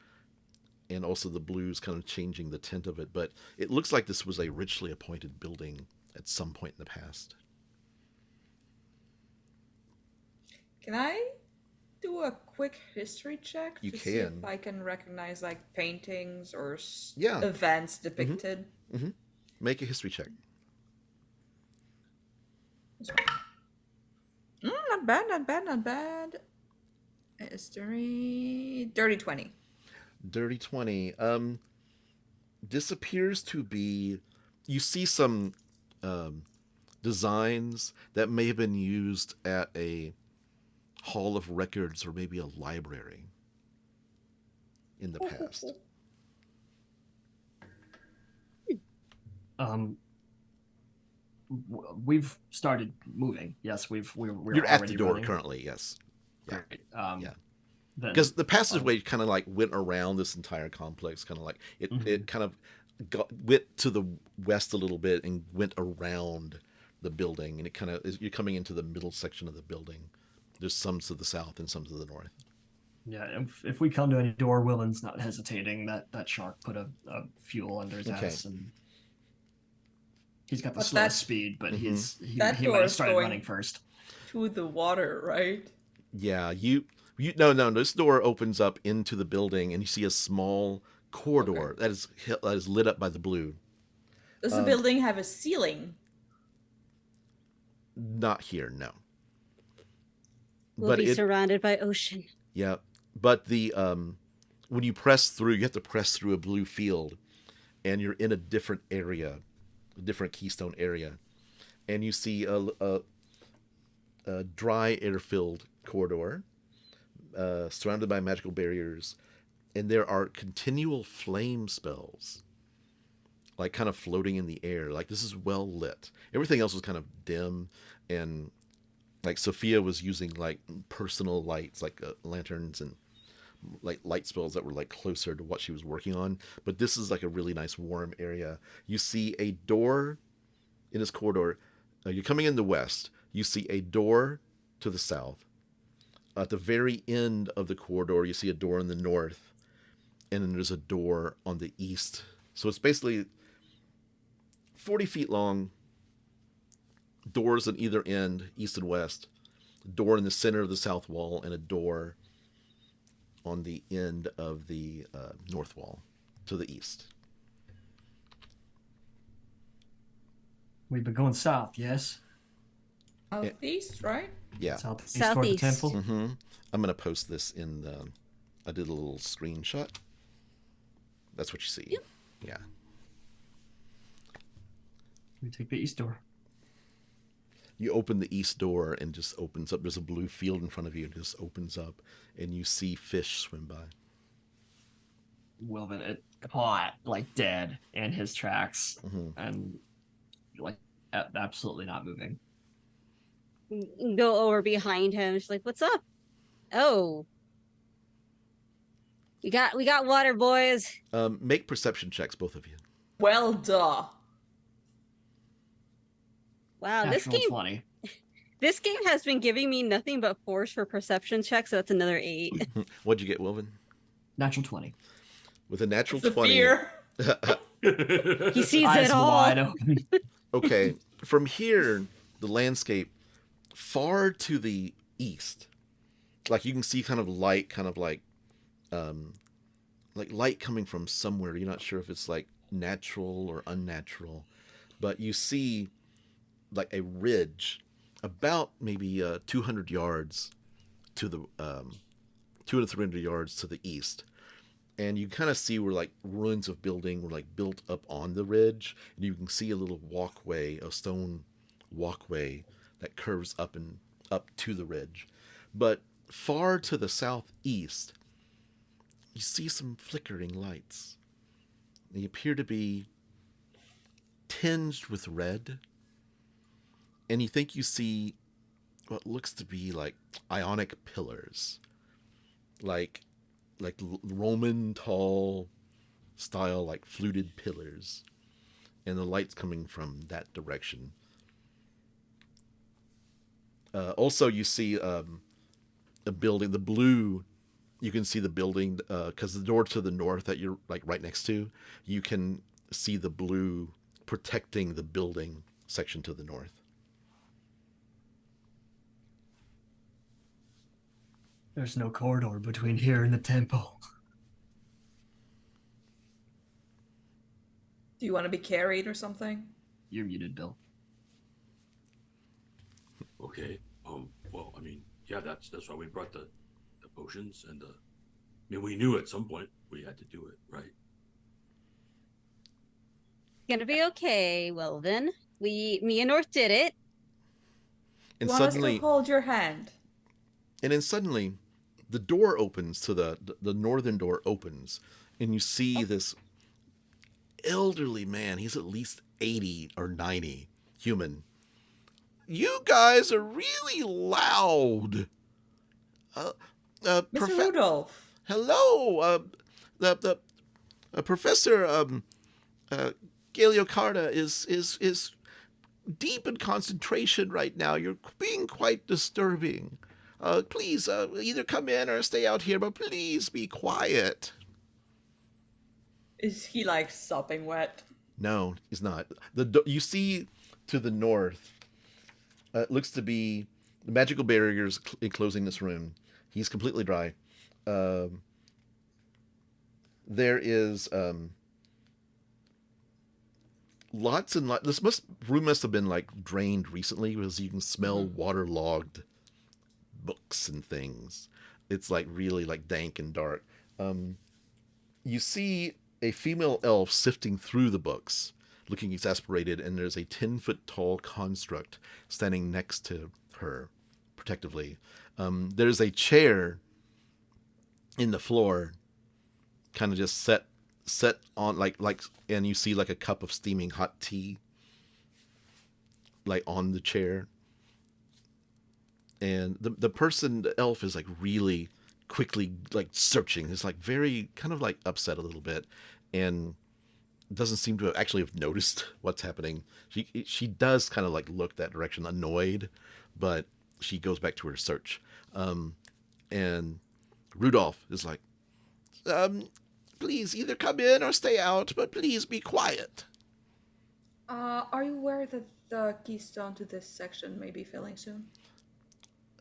and also the blues kind of changing the tint of it. But it looks like this was a richly appointed building at some point in the past.
Can I do a quick history check
You
to see
can.
if I can recognize like paintings or
Yeah.
events depicted?
Make a history check.
Not bad, not bad, not bad. History. Dirty 20.
Dirty 20. This appears to be. You see some designs that may have been used at a hall of records or maybe a library in the past.
We've started moving. Yes, we're
You're at
already
the door
running.
currently, yes. Yeah.
Great.
Yeah.
Then,
Because the passageway kind of like went around this entire complex, kind of like it kind of went to the west a little bit and went around the building, and it kind of you're coming into the middle section of the building. There's some to the south and some to the north.
yeah, if we come to any door, Willen's not hesitating. That shark put a fuel under his
Okay.
ass, and he's got the
But
slowest speed, but he
That
might
door
have
is
started
going-
running first.
To the water, right?
Yeah, no. This door opens up into the building, and you see a small corridor that is lit up by the blue.
Does the building have a ceiling?
Not here, no.
We'll be surrounded by ocean.
Yeah, but the when you press through, you have to press through a blue field, and you're in a different area, a different keystone area, and you see a dry, air-filled corridor, surrounded by magical barriers, and there are continual flame spells, like kind of floating in the air. Like this is well lit. Everything else was kind of dim, and like Sophia was using like personal lights, like lanterns and like light spells that were like closer to what she was working on. But this is like a really nice warm area. You see a door in this corridor. You're coming in the west. You see a door to the south. At the very end of the corridor, you see a door in the north, and then there's a door on the east. So it's basically 40 feet long, doors on either end, east and west, a door in the center of the south wall, and a door on the end of the north wall to the east.
We've been going south, yes?
Southeast, right?
Yeah.
Southeast toward the
Southeast.
temple?
Mm-hmm. I'm going to post this in the... I did a little screenshot. That's what you see.
Yep.
Yeah.
We take the east door.
You open the east door and just opens up. There's a blue field in front of you. It just opens up and you see fish swim by.
Wilvan it caught like dead in his tracks, and like absolutely not moving.
Go over behind him. She's like, "What's up?" Oh, we got water, boys.
Make perception checks, both of you.
Well, duh.
Wow, this
Natural
game
20.
this game has been giving me nothing but 4s for perception checks. So that's another 8.
What'd you get, Wilvan?
Natural 20.
With a natural
The
20.
fear.
He sees
Eyes
it all.
wide open.
Okay, from here, the landscape far to the east, like you can see kind of light, kind of like light coming from somewhere. You're not sure if it's like natural or unnatural, but you see like a ridge about maybe 200 yards to the 200 to 300 yards to the east. And you kind of see where like ruins of building were like built up on the ridge, and you can see a little walkway, a stone walkway that curves up and up to the ridge. But far to the southeast, you see some flickering lights. They appear to be tinged with red, and you think you see what looks to be like ionic pillars, like Roman tall style, like fluted pillars, and the light's coming from that direction. Also, you see a building, the blue. You can see the building because the door to the north that you're like right next to, you can see the blue protecting the building section to the north.
There's no corridor between here and the temple.
Do you want to be carried or something?
You're muted, Bill.
Okay. Well, I mean, yeah, that's why we brought the potions and the. I mean, we knew at some point we had to do it, right?
Gonna be okay, Wilvan. Me and North did it.
And
Want us to
suddenly,
hold your hand?
the door opens to the northern door opens, and you see this elderly man. He's at least 80 or 90, human. You guys are really loud.
Mr. Rudolph.
Hello, the Professor Galiocarda is deep in concentration right now. You're being quite disturbing. Please, either come in or stay out here, but please be quiet.
Is he like sopping wet?
No, he's not. You see to the north, it looks to be the magical barriers enclosing this room. He's completely dry. There is lots and lots. Room must have been like drained recently, because you can smell waterlogged books and things. It's like really like dank and dark. You see a female elf sifting through the books, looking exasperated, and there's a 10-foot tall construct standing next to her, protectively. There's a chair in the floor, kind of just set on like, and you see like a cup of steaming hot tea, like on the chair. And the elf is like really quickly like searching. It's like very kind of like upset a little bit, and doesn't seem to actually have noticed what's happening. She does kind of like look that direction, annoyed, but she goes back to her search. And Rudolph is like, please either come in or stay out, but please be quiet.
Are you aware that the keystone to this section may be filling soon?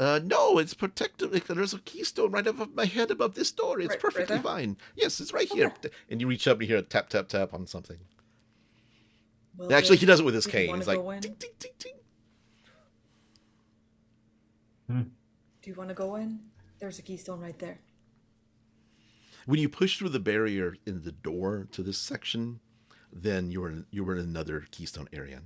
No, it's protected. There's a keystone right above my head above this door. It's
Right
perfectly
there?
fine. Yes, it's right here. And you reach up and you hear a tap, tap, tap on something.
Well,
Actually, he does it with his
do you
cane.
wanna
He's like,
go in?
ting, ting, ting, ting.
Do you want to go in? There's a keystone right there.
When you push through the barrier in the door to this section, then you were in another keystone area.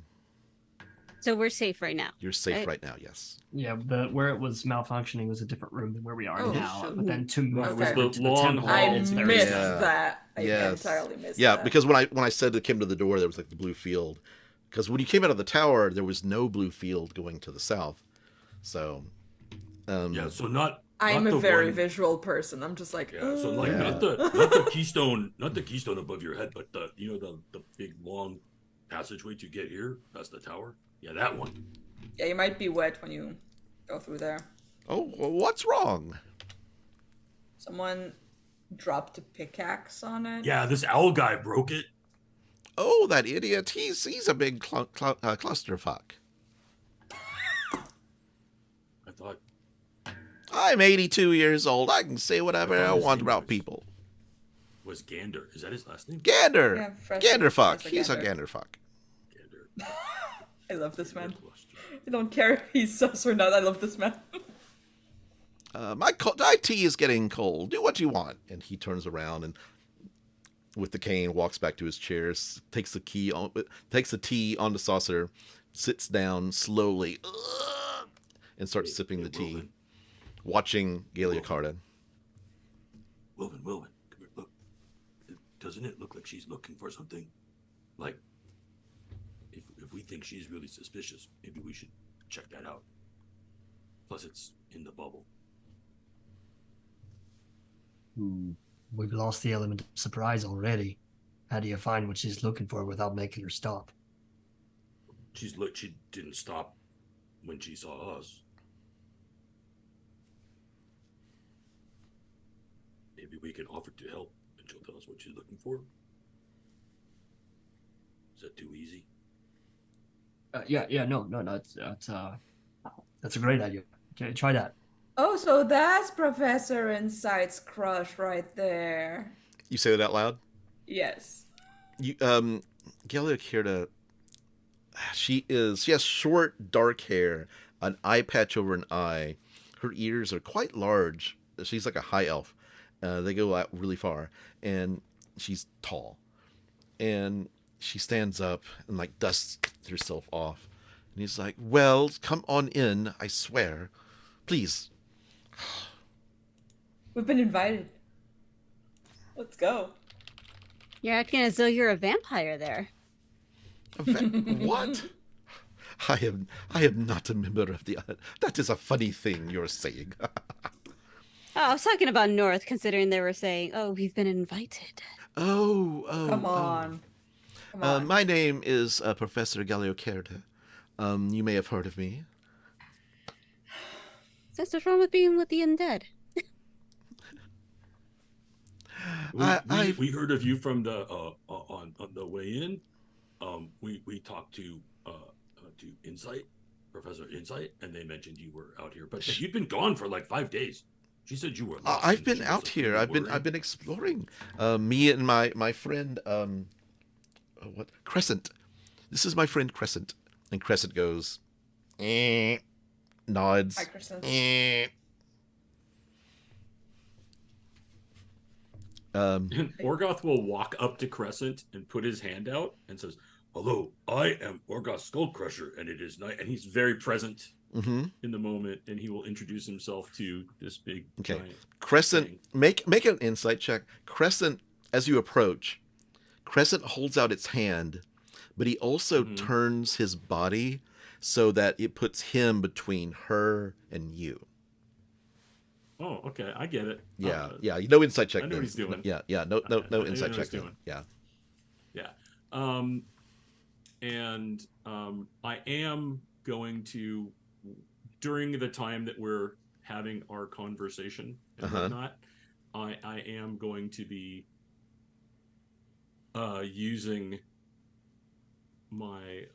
So we're safe right now.
You're safe
Right.
right now, yes.
Yeah, where it was malfunctioning was a different room than where we are
Oh,
now.
shoot.
But then to move
Okay.
over
The
to the
long
temple,
hall.
I
it's very
missed
Yeah.
that. I
Yes.
entirely missed
Yeah,
that.
because when I said it came to the door, there was like the blue field. Because when you came out of the tower, there was no blue field going to the south. So,
Yeah. So not.
I'm
not
a
the
very
one-
visual person. I'm just like,
Yeah. So like
Yeah.
not the keystone above your head, but the big long passageway to get here past the tower. Yeah, that one.
yeah, you might be wet when you go through there.
oh, well, what's wrong?
Someone dropped a pickaxe on it.
Yeah, this owl guy broke it.
Oh, that idiot. He's a big clusterfuck.
I thought.
I'm 82 years old. I can say whatever
I thought
I
his
want
name
about
was-
people.
Was Gander? Is that his last name?
Gander.
Yeah, fresh-
Ganderfuck.
fresh
He's a
Gander.
Ganderfuck.
Gander.
I love this man.
Cluster.
I don't care if he's sus or not. I love this man.
My tea is getting cold. Do what you want. And he turns around and, with the cane, walks back to his chair, takes the tea on the saucer, sits down slowly, and starts sipping the tea,
Wilvan.
watching Galiocarda.
Wilvan, come here, look. Doesn't it look like she's looking for something? Like, if we think she's really suspicious, maybe we should check that out. Plus, it's in the bubble.
We've lost the element of surprise already. How do you find what she's looking for without making her stop?
She didn't stop when she saw us. Maybe we can offer to help, and she'll tell us what she's looking for. Is that too easy?
No. That's a great idea. Okay, try that.
Oh, so that's Professor Insight's crush right there.
You say that out loud?
Yes.
Galiocarda, she has short, dark hair, an eye patch over an eye. Her ears are quite large. She's like a high elf. They go out really far, and she's tall. And she stands up and like dusts herself off. And he's like, "Well, come on in, I swear. Please."
We've been invited. Let's go.
You're acting as though you're a vampire there.
What? I am not a member of the. That is a funny thing you're saying.
Oh, I was talking about North, considering they were saying, "Oh, we've been invited."
Oh,
Come on. Come on.
My name is Professor Galeocerde. You may have heard of me.
That's what's wrong with being with the undead.
We heard of you from the on the way in. We talked to Insight, Professor Insight, and they mentioned you were out here, but you'd been gone for like 5 days. She said you were lost.
I've been out here. I've been exploring. Me and my friend Crescent. This is my friend Crescent, and Crescent goes, nods.
Hi, Crescent.
Orgoth will walk up to Crescent and put his hand out and says, "Hello, I am Orgoth Skullcrusher, and it is night." And he's very present in the moment, and he will introduce himself to this big.
Okay,
giant
Crescent,
thing.
make an insight check. Crescent, as you approach, Crescent holds out its hand, but he also turns his body so that it puts him between her and you.
Oh, okay, I get it.
Yeah, no insight check.
I know
then.
what he's doing.
Yeah, no
know
insight
what
check.
he's
then.
doing.
Yeah.
Yeah. And I am going to, during the time that we're having our conversation and whatnot, I am going to be using my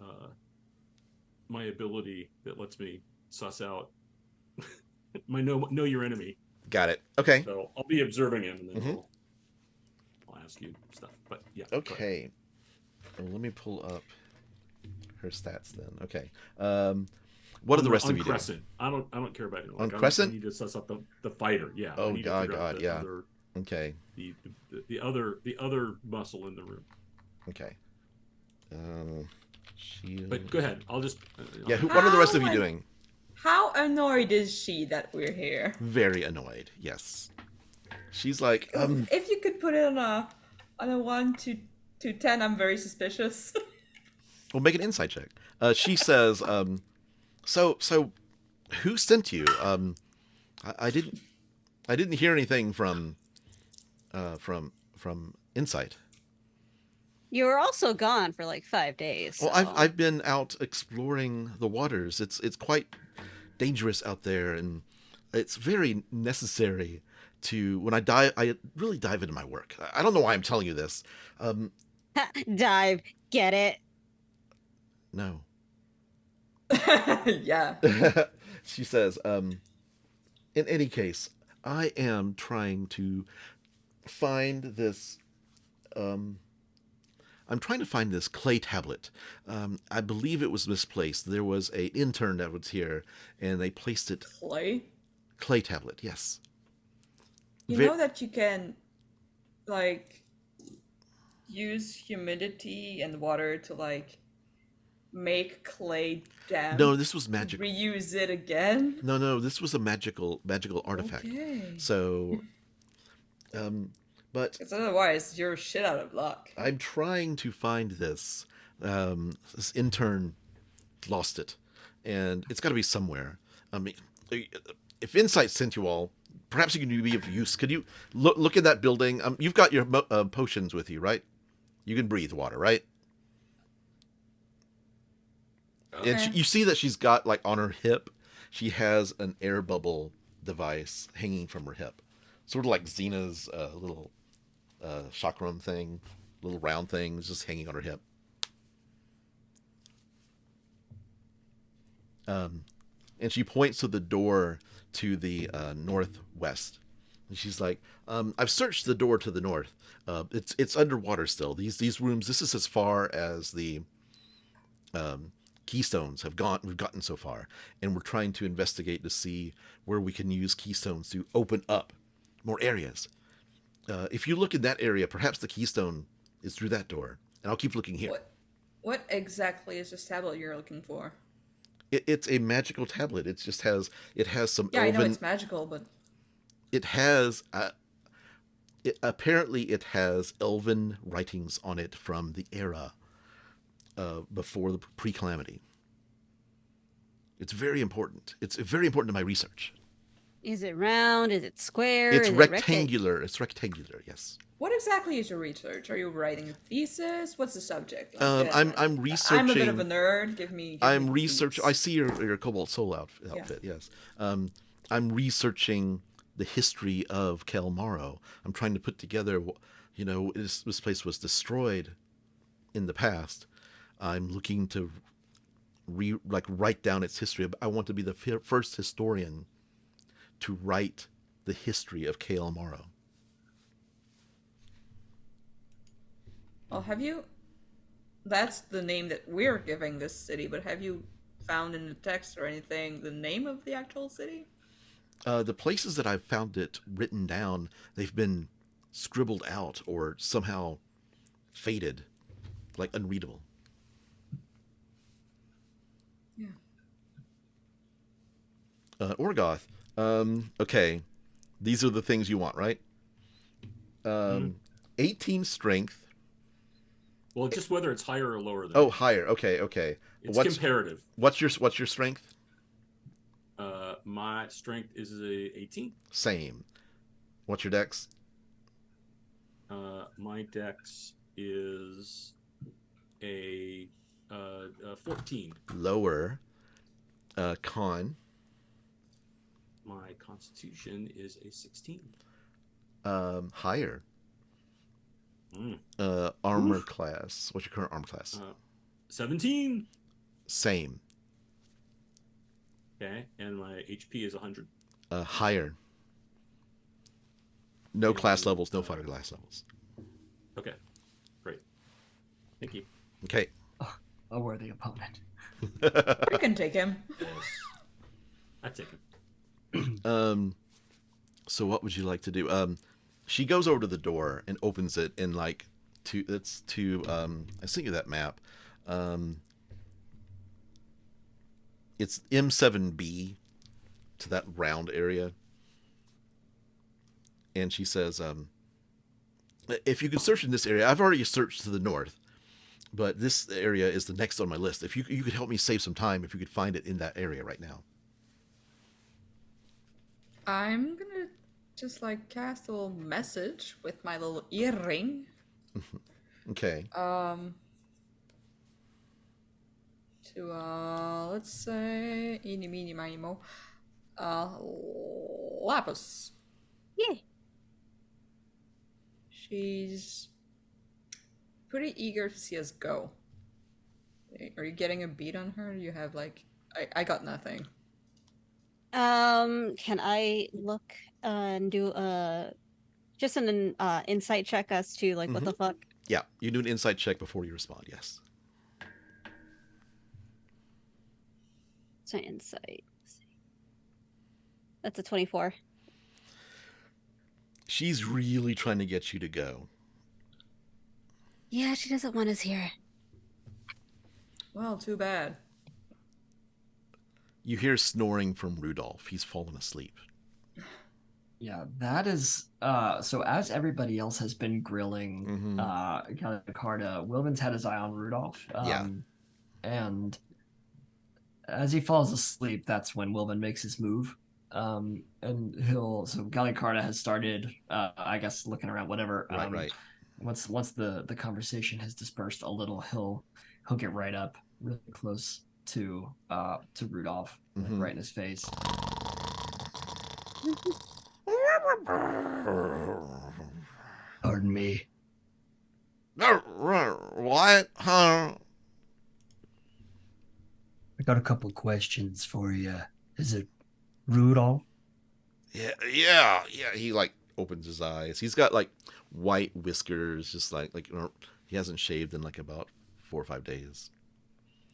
my ability that lets me suss out my know your enemy.
Got it. Okay.
So I'll be observing him, and then I'll ask you stuff. But yeah.
Okay. Well, let me pull up her stats then. Okay. What are the rest of you
Crescent. I don't care about it.
On Crescent?
I need to suss out the fighter. Yeah.
Oh,
I need to figure out
God,
the
yeah.
Other,
Okay.
the other muscle in the room.
Okay. Shield.
But go ahead. I'll just.
Yeah. What are the rest of you doing?
How annoyed is she that we're here?
Very annoyed. Yes. She's like,
If you could put it on a 1 to 10, I'm very suspicious.
Well, make an insight check. She says, so who sent you? I didn't hear anything from Insight.
You were also gone for like 5 days.
Well,
so-
I've been out exploring the waters. It's quite dangerous out there, and it's very necessary to when I really dive into my work. I don't know why I'm telling you this.
Dive, get it?
No.
Yeah.
She says, in any case, I am trying to find this. I'm trying to find this clay tablet. I believe it was misplaced. There was an intern that was here, and they placed it. Clay tablet, yes.
You know that you can, like, use humidity and water to, like, make clay damp.
No, this was magic.
Reuse it again.
No, this was a magical artifact.
Okay.
So, but
Because otherwise, you're shit out of luck.
I'm trying to find this. This intern lost it, and it's got to be somewhere. I mean, if Insight sent you all, perhaps you can be of use. Could you look at that building? You've got your potions with you, right? You can breathe water, right?
Okay.
And you see that she's got, like, on her hip, she has an air bubble device hanging from her hip, sort of like Xena's little chakram thing, little round thing, just hanging on her hip. And she points to the door to the northwest. And she's like, I've searched the door to the north. It's underwater still. These rooms, this is as far as the keystones we've gotten so far, and we're trying to investigate to see where we can use keystones to open up more areas. If you look in that area, perhaps the keystone is through that door, and I'll keep looking here.
What exactly is this tablet you're looking for?
It's a magical tablet. It has some
Yeah,
elven.
I know it's magical, but
It has apparently it has elven writings on it from the era before the pre-calamity. It's very important. It's very important to my research.
Is it round? Is it square?
It's
Is
rectangular. It's rectangular. Yes.
what exactly is your research? Are you writing a thesis? What's the subject?
I'm researching.
I'm a bit of a nerd. Give me
I'm
the
researching.
deets.
I see your Cobalt Soul outfit. Yes. I'm researching the history of Cael Morrow. I'm trying to put together. This place was destroyed in the past. I'm looking to write down its history. I want to be the first historian to write the history of Cael Morrow.
Well, have you? That's the name that we're giving this city, but have you found in the text or anything the name of the actual city?
The places that I've found it written down, they've been scribbled out or somehow faded, like unreadable.
Yeah.
Orgoth. Okay. These are the things you want, right? 18 strength.
Well, just whether it's higher or lower than.
Oh, higher. Okay.
It's comparative.
What's your strength?
My strength is a 18.
Same. What's your dex?
My dex is a 14.
Lower. Con.
My constitution is a 16.
Higher. Armor class. What's your current armor class?
17.
Same.
Okay, and my HP is 100.
Higher. No class levels, no fiberglass levels.
Okay, great. Thank you.
Okay.
Oh, a worthy opponent.
You can take him.
Yes. I take it.
So what would you like to do? She goes over to the door and opens it and I sent you that map. It's M7B to that round area. And she says, if you could search in this area, I've already searched to the north, but this area is the next on my list. If you could help me save some time, if you could find it in that area right now.
I'm gonna just cast a little message with my little earring.
Okay.
To let's say eeny meeny miny mo. Laphus.
Yeah.
She's pretty eager to see us go. Are you getting a beat on her? You have I got nothing.
Can I look and do just an insight check as to what the fuck?
Yeah, you do an insight check before you respond. Yes.
It's my insight. Let's see. That's a 24.
She's really trying to get you to go.
Yeah, she doesn't want us here.
Well, too bad.
You hear snoring from Rudolph. He's fallen asleep.
Yeah, that is so as everybody else has been grilling Carta, Wilvan's had his eye on Rudolph. And as he falls asleep, that's when Wilvan makes his move. And Gallicarda has started I guess looking around, whatever.
Right.
Once the conversation has dispersed a little, he'll get right up really close to Rudolph, right in his face. Pardon me.
What? Huh?
I got a couple questions for you. Is it Rudolph?
Yeah. He opens his eyes. He's got white whiskers, just he hasn't shaved in about 4 or 5 days.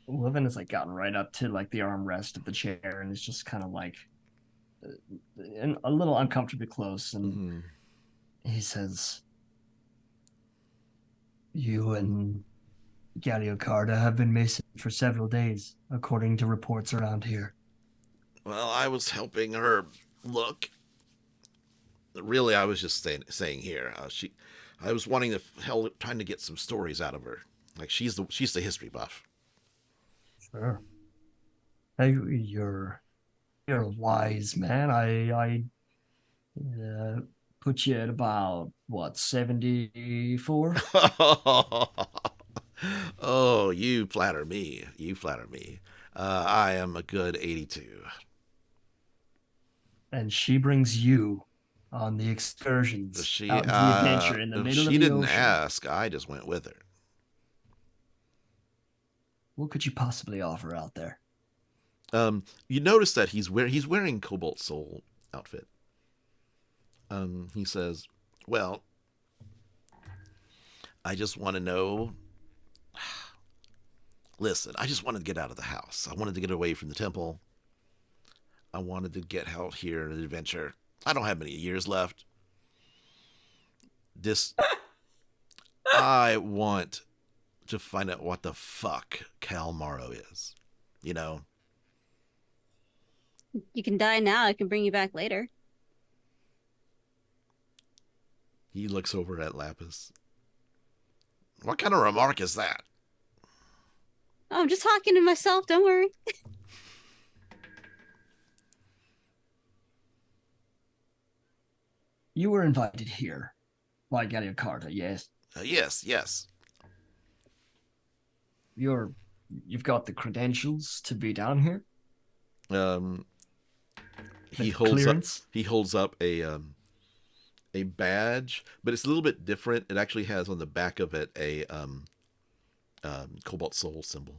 Wilvan has like gotten right up to like the armrest of the chair and is just kind of like a little uncomfortably close, and he says, "You and Galiocarda have been missing for several days, according to reports around here."
Well, I was helping her look. Really, I was just saying here. I was wanting to trying to get some stories out of her. Like she's the history buff.
Sure. Hey, you're a wise man. I put you at about what, 74?
Oh, you flatter me. I am a good 82.
And she brings you on the excursions, out into the adventure in the middle of the ocean.
She didn't ask. I just went with her.
What could you possibly offer out there?
You notice that he's wearing Cobalt Soul outfit. He says, "Well, I just want to know. Listen, I just wanted to get out of the house. I wanted to get away from the temple. I wanted to get out here on an adventure. I don't have many years left. I want to find out what the fuck Cael Morrow is. You know?"
You can die now. I can bring you back later.
He looks over at Laphus. What kind of remark is that?
Oh, I'm just talking to myself. Don't worry.
You were invited here by Galiocarda, yes?
Yes.
You've got the credentials to be down here?
He holds up a badge, but it's a little bit different. It actually has on the back of it a Cobalt Soul symbol.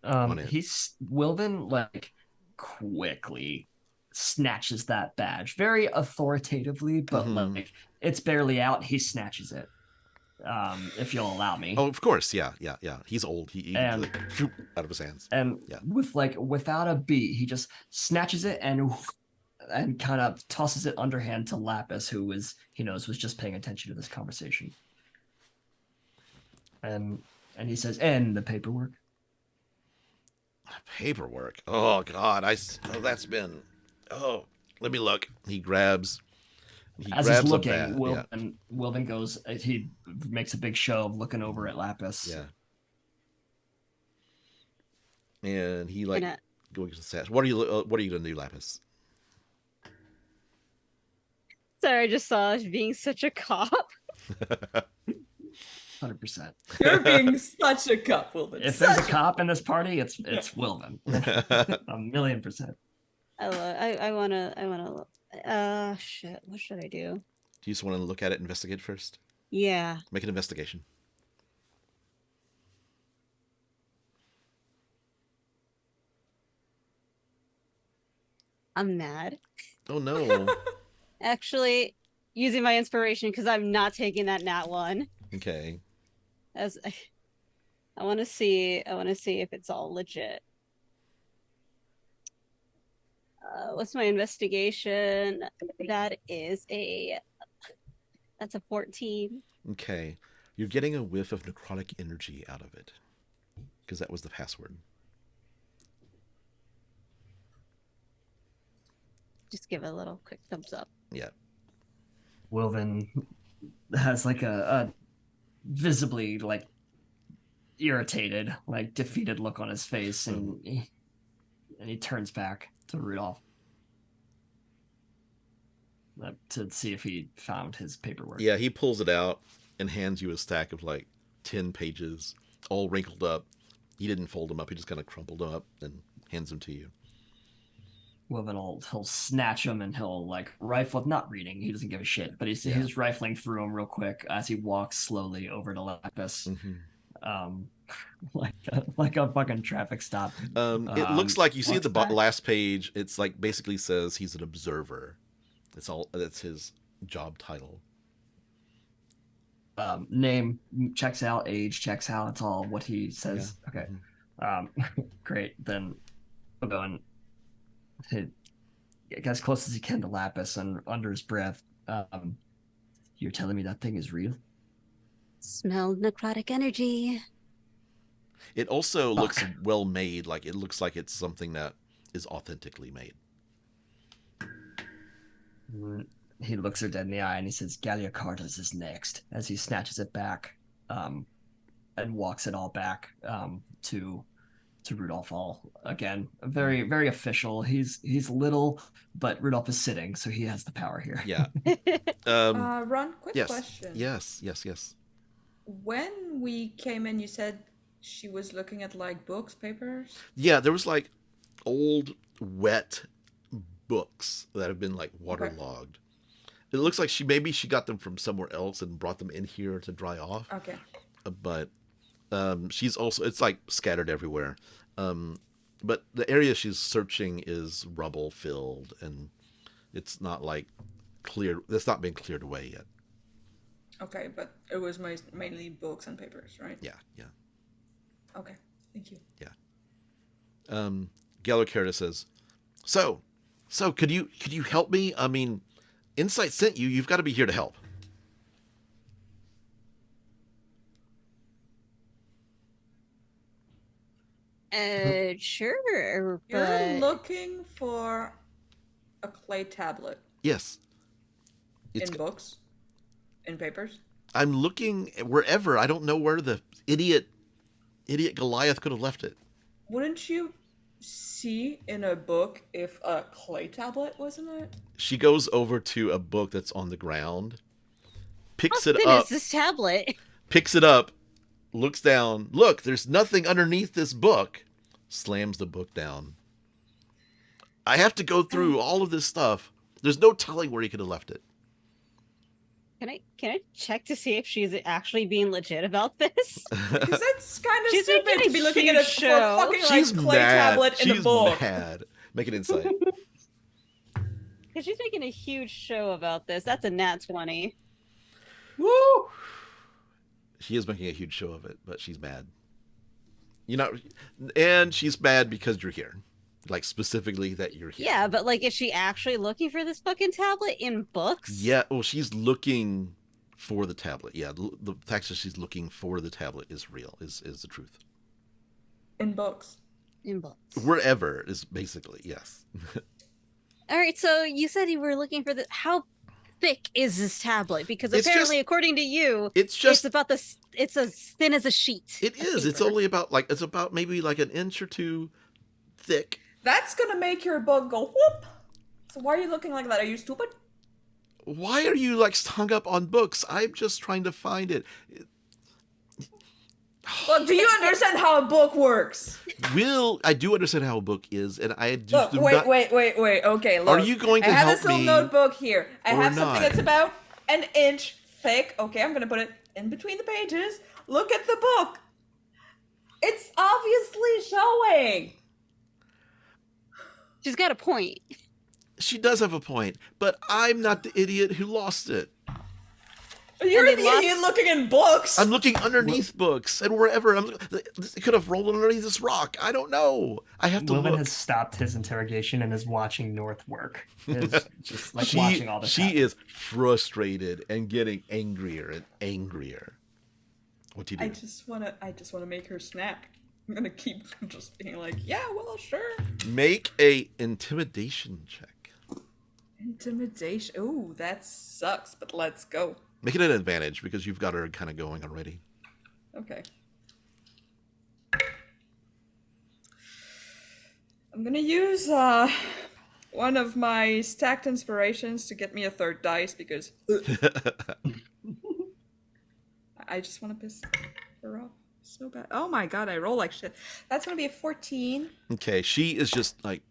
Wilvan like quickly snatches that badge very authoritatively, but like it's barely out. He snatches it. If you'll allow me.
Oh, of course, yeah. He's old. He
and,
like, out of his hands.
And without a beat, he just snatches it and kind of tosses it underhand to Laphus, who was just paying attention to this conversation. And he says, "And the paperwork."
Paperwork. Oh God, that's been. Oh, let me look. He grabs.
As he's looking, Wilvan goes. He makes a big show of looking over at Laphus.
Yeah. And he going to the stats. What are you going to do, Laphus?
Sorry, I just saw us being such a cop.
100%.
You're being such a cop, Wilvan.
If there's a cop in this party, it's Wilvan. 1,000,000%.
I wanna. Shit. What should I do?
Do you just want to look at it, investigate first?
Yeah.
Make an investigation.
I'm mad.
Oh no.
Actually, using my inspiration because I'm not taking that nat one.
Okay.
As I want to see if it's all legit. What's my investigation? That's a 14.
Okay. You're getting a whiff of necrotic energy out of it. Because that was the password.
Just give it a little quick thumbs up.
Yeah.
Wilvan has like a visibly like irritated, like defeated look on his face, and he turns back to Rudolph to see if he found his paperwork.
Yeah, he pulls it out and hands you a stack of like 10 pages, all wrinkled up. He didn't fold them up. He just kind of crumpled them up and hands them to you.
Wilvan he'll snatch them and he'll like rifle. Not reading, he doesn't give a shit, but he's rifling through them real quick as he walks slowly over to Laphus, like a fucking traffic stop.
It looks like you see at the last page. It's like basically says he's an observer. That's his job title.
Name checks out, age checks out. It's all what he says.
Yeah.
Okay. Great. Then I'll go and get as close as he can to Laphus, and under his breath, you're telling me that thing is real?
Smell necrotic energy.
It also looks well made. Like it looks like it's something that is authentically made.
He looks her dead in the eye and he says, Galliacartas is next, as he snatches it back and walks it all back to Rudolph Hall. Again, very, very official. He's little, but Rudolph is sitting, so he has the power here.
Yeah.
Ron, quick
yes.
question.
Yes.
When we came in, you said she was looking at like books, papers?
Yeah, there was like old, wet books that have been like waterlogged. It looks like she got them from somewhere else and brought them in here to dry off.
Okay.
But she's also, it's like scattered everywhere. But the area she's searching is rubble filled, and it's not like cleared. It's not been cleared away yet.
Okay, but it was mainly books and papers, right?
Yeah.
Okay, thank you.
Yeah. Gallicarta says, So could you help me? I mean, Insight sent you. You've got to be here to help.
Sure,
You're
but
looking for a clay tablet.
Yes.
In books? In papers?
I'm looking wherever. I don't know where the idiot Goliath could have left it.
Wouldn't you see in a book if a clay tablet was in it?
She goes over to a book that's on the ground, picks
how
it
thin
up,
is this tablet?
picks it up, looks down. Look, there's nothing underneath this book. Slams the book down. I have to go through all of this stuff. There's no telling where he could have left it.
Can I check to see if she's actually being legit about this?
Because that's kind of
She's
stupid
making
to
a
be looking at
huge
a
show.
fucking
She's
like clay
mad.
tablet in a
She's
book.
mad. Make an insight.
Because she's making a huge show about this. That's a nat 20.
Woo! She is making a huge show of it, but she's mad. And she's mad because you're here. Like, specifically that you're here.
Yeah, but like, is she actually looking for this fucking tablet in books?
Yeah, well, she's looking for the tablet. Yeah, the fact that she's looking for the tablet is real, is the truth.
In books.
In books.
Wherever is basically, yes.
All right, so you said you were looking for the... How thick is this tablet? Because
It's
apparently,
just-
according to you,
It's
it's about this... It's as thin as a sheet.
It is. It's only about maybe like an inch or two thick.
That's gonna make your book go whoop. So why are you looking like that? Are you stupid?
Why are you like hung up on books? I'm just trying to find it.
Well, do you understand how a book works?
I do understand how a book is, and I do.
Look, wait. Okay, look.
Are you going to
I have
help
this little
me
notebook here. I
or
have something
not?
that's about an inch thick. Okay, I'm gonna put it in between the pages. Look at the book. It's obviously showing.
She's got a point.
She does have a point, but I'm not the idiot who lost it.
You're
they
the idiot looking in books.
I'm looking underneath books and wherever. It could have rolled underneath this rock. I don't know. I have to
Wilvan
look.
has stopped his interrogation and is watching North work. Is just like watching all this.
She
happen.
is frustrated and getting angrier and angrier. What do you do?
I just wanna make her snap. I'm gonna keep just being like, yeah, well, sure.
Make a intimidation check.
Intimidation. Ooh, that sucks, but let's go.
Make it an advantage because you've got her kind of going already.
Okay. I'm gonna use one of my stacked inspirations to get me a third dice because I just want to piss her off so bad. Oh my god, I roll like shit. That's gonna be a 14.
Okay, she is just like,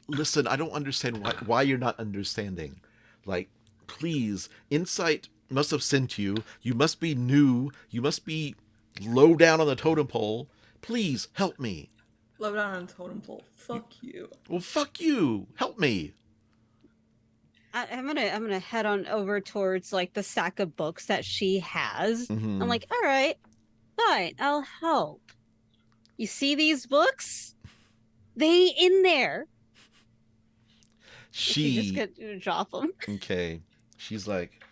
listen, I don't understand why you're not understanding. Like, please, Insight must have sent you. You must be new. You must be low down on the totem pole. Please, help me.
Low down on the totem pole. Fuck you.
Well, fuck you. Help me.
I'm gonna head on over towards like the stack of books that she has.
Mhm.
I'm like, all right, fine, I'll help. You see these books? They ain't in there. She just could drop them.
Okay. She's like,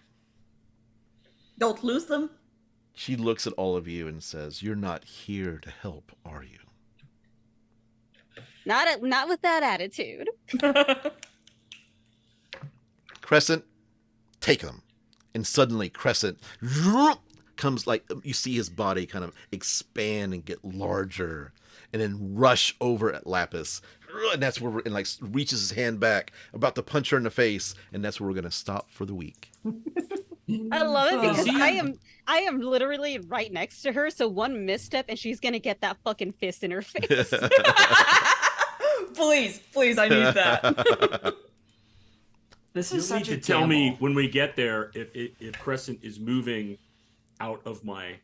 Don't lose them.
she looks at all of you and says, "You're not here to help, are you?"
Not with that attitude.
Crescent, take them. And suddenly Crescent comes, like, you see his body kind of expand and get larger and then rush over at Laphus. And that's where and like reaches his hand back, about to punch her in the face, and that's where we're gonna stop for the week.
I love it because
See?
I am literally right next to her, so one misstep and she's gonna get that fucking fist in her face.
Please, I need that.
This
You'll
is
need
such
to
a
tell me
gamble.
when we get there if Crescent is moving out of my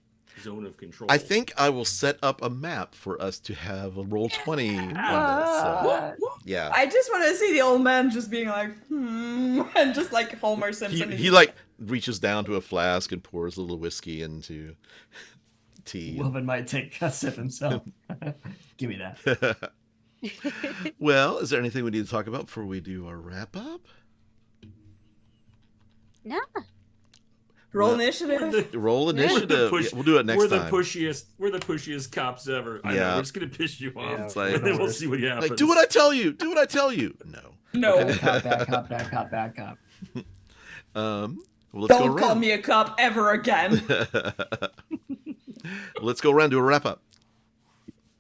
zone of control.
I think I will set up a map for us to have a roll 20 on this. So, yeah.
I just want to see the old man just being like, and just like Homer Simpson.
He like reaches down to a flask and pours a little whiskey into tea.
Wilvan might take a sip himself. Give me that.
Well, is there anything we need to talk about before we do our wrap up?
No.
roll
Well,
initiative.
Roll initiative. Yeah, we'll do it next
we're
time.
We're the pushiest cops ever. I know,
Yeah.
we're just gonna piss you off.
Yeah,
It's like-
and then we'll see what happens.
Like, do what I tell you. Do what I tell you. No.
No,
Cop back.
Well, let's go
don't call
around.
me a cop ever again.
Let's go around to a wrap up.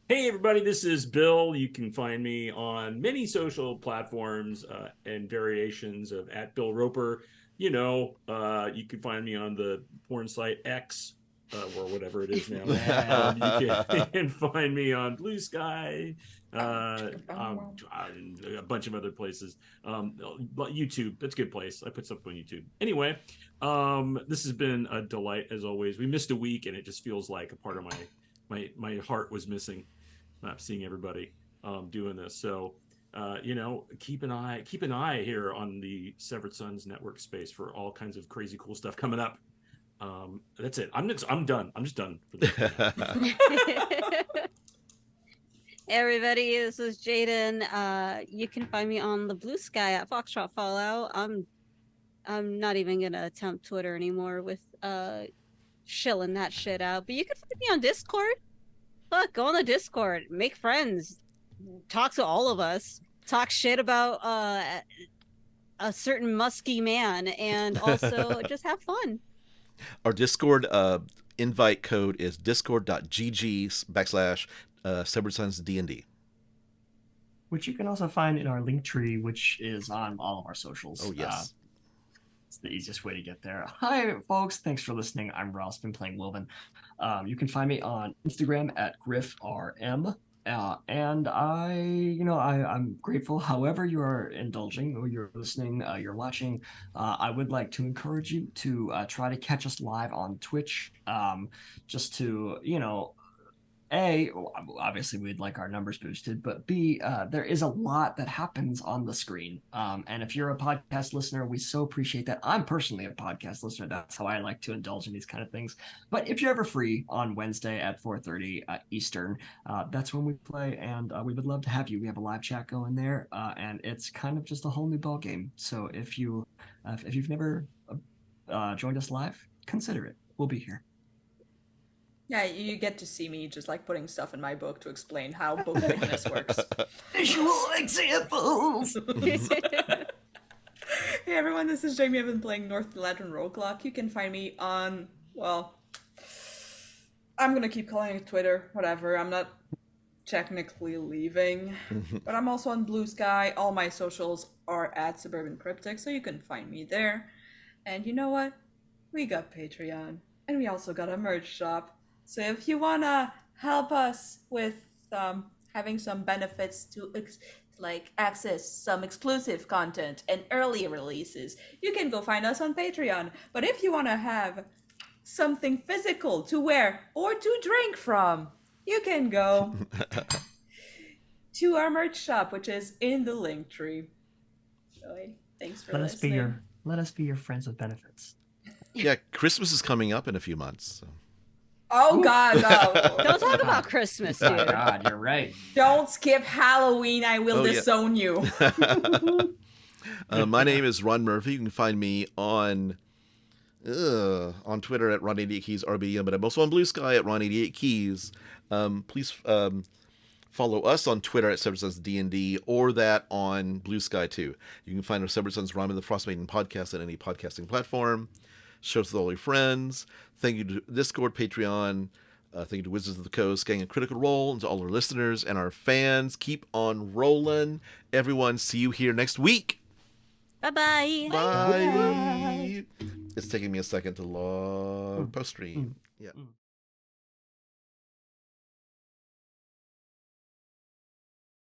Hey everybody, this is Bill. You can find me on many social platforms and variations of @BillRoper. You know, you can find me on the porn site X or whatever it is now. You can find me on Blue Sky, and a bunch of other places. YouTube, that's a good place. I put stuff on YouTube. Anyway, this has been a delight as always. We missed a week, and it just feels like a part of my heart was missing, not seeing everybody doing this. So you know, keep an eye here on the Severed Sons network space for all kinds of crazy cool stuff coming up. That's it. I'm done. I'm just done for this.
Everybody, this is Jaiden. You can find me on the Blue Sky at Foxtrot Fallout. I'm not even gonna attempt Twitter anymore with shilling that shit out. But you can find me on Discord. Fuck, go on the Discord, make friends, talk to all of us, talk shit about a certain musky man, and also just have fun.
Our Discord invite code is discord.gg/Severed Sons D&D.
Which you can also find in our link tree, which is on all of our socials.
Oh, yes.
It's the easiest way to get there. Hi, folks. Thanks for listening. I'm Ross. Been playing Wilvan. You can find me on Instagram at GriffRM. And I'm grateful. However you are indulging, or you're listening, you're watching, I would like to encourage you to try to catch us live on Twitch. Just to, A, obviously we'd like our numbers boosted, but B, there is a lot that happens on the screen. And if you're a podcast listener, we so appreciate that. I'm personally a podcast listener. That's how I like to indulge in these kind of things. But if you're ever free on Wednesday at 4:30 Eastern, that's when we play, and we would love to have you. We have a live chat going there, and it's kind of just a whole new ball game. So if you've never joined us live, consider it. We'll be here.
Yeah, you get to see me just like putting stuff in my book to explain how book thickness works.
Visual examples.
Hey everyone, this is Jaime. I've been playing North Lantern Roadclock. You can find me on, well, I'm gonna keep calling it Twitter, whatever. I'm not technically leaving, but I'm also on Blue Sky. All my socials are at Suburban Cryptic, so you can find me there. And you know what? We got Patreon, and we also got a merch shop. So if you wanna help us with having some benefits to like access some exclusive content and early releases, you can go find us on Patreon. But if you wanna have something physical to wear or to drink from, you can go to our merch shop, which is in the link tree. So, thanks for listening.
Let us be your friends with benefits.
Yeah, Christmas is coming up in a few months. So.
Oh God, no!
Don't talk about Christmas,
Oh
dude.
God, you're right.
Don't skip Halloween. I will
Oh, yeah.
disown you.
My name is Ron Murphy. You can find me on Twitter at Ron88Keys RBM, but I'm also on Blue Sky at Ron88Keys. Please follow us on Twitter at Separate Sons D&D, or that on Blue Sky too. You can find our Separate Sons Ramen the Frostmaiden podcast at any podcasting platform. Share us with all your friends. Thank you to Discord, Patreon. Thank you to Wizards of the Coast, Gang of Critical Role, and to all our listeners and our fans. Keep on rolling. Everyone, see you here next week.
Bye-bye.
Bye. It's taking me a second to log post stream. Yeah.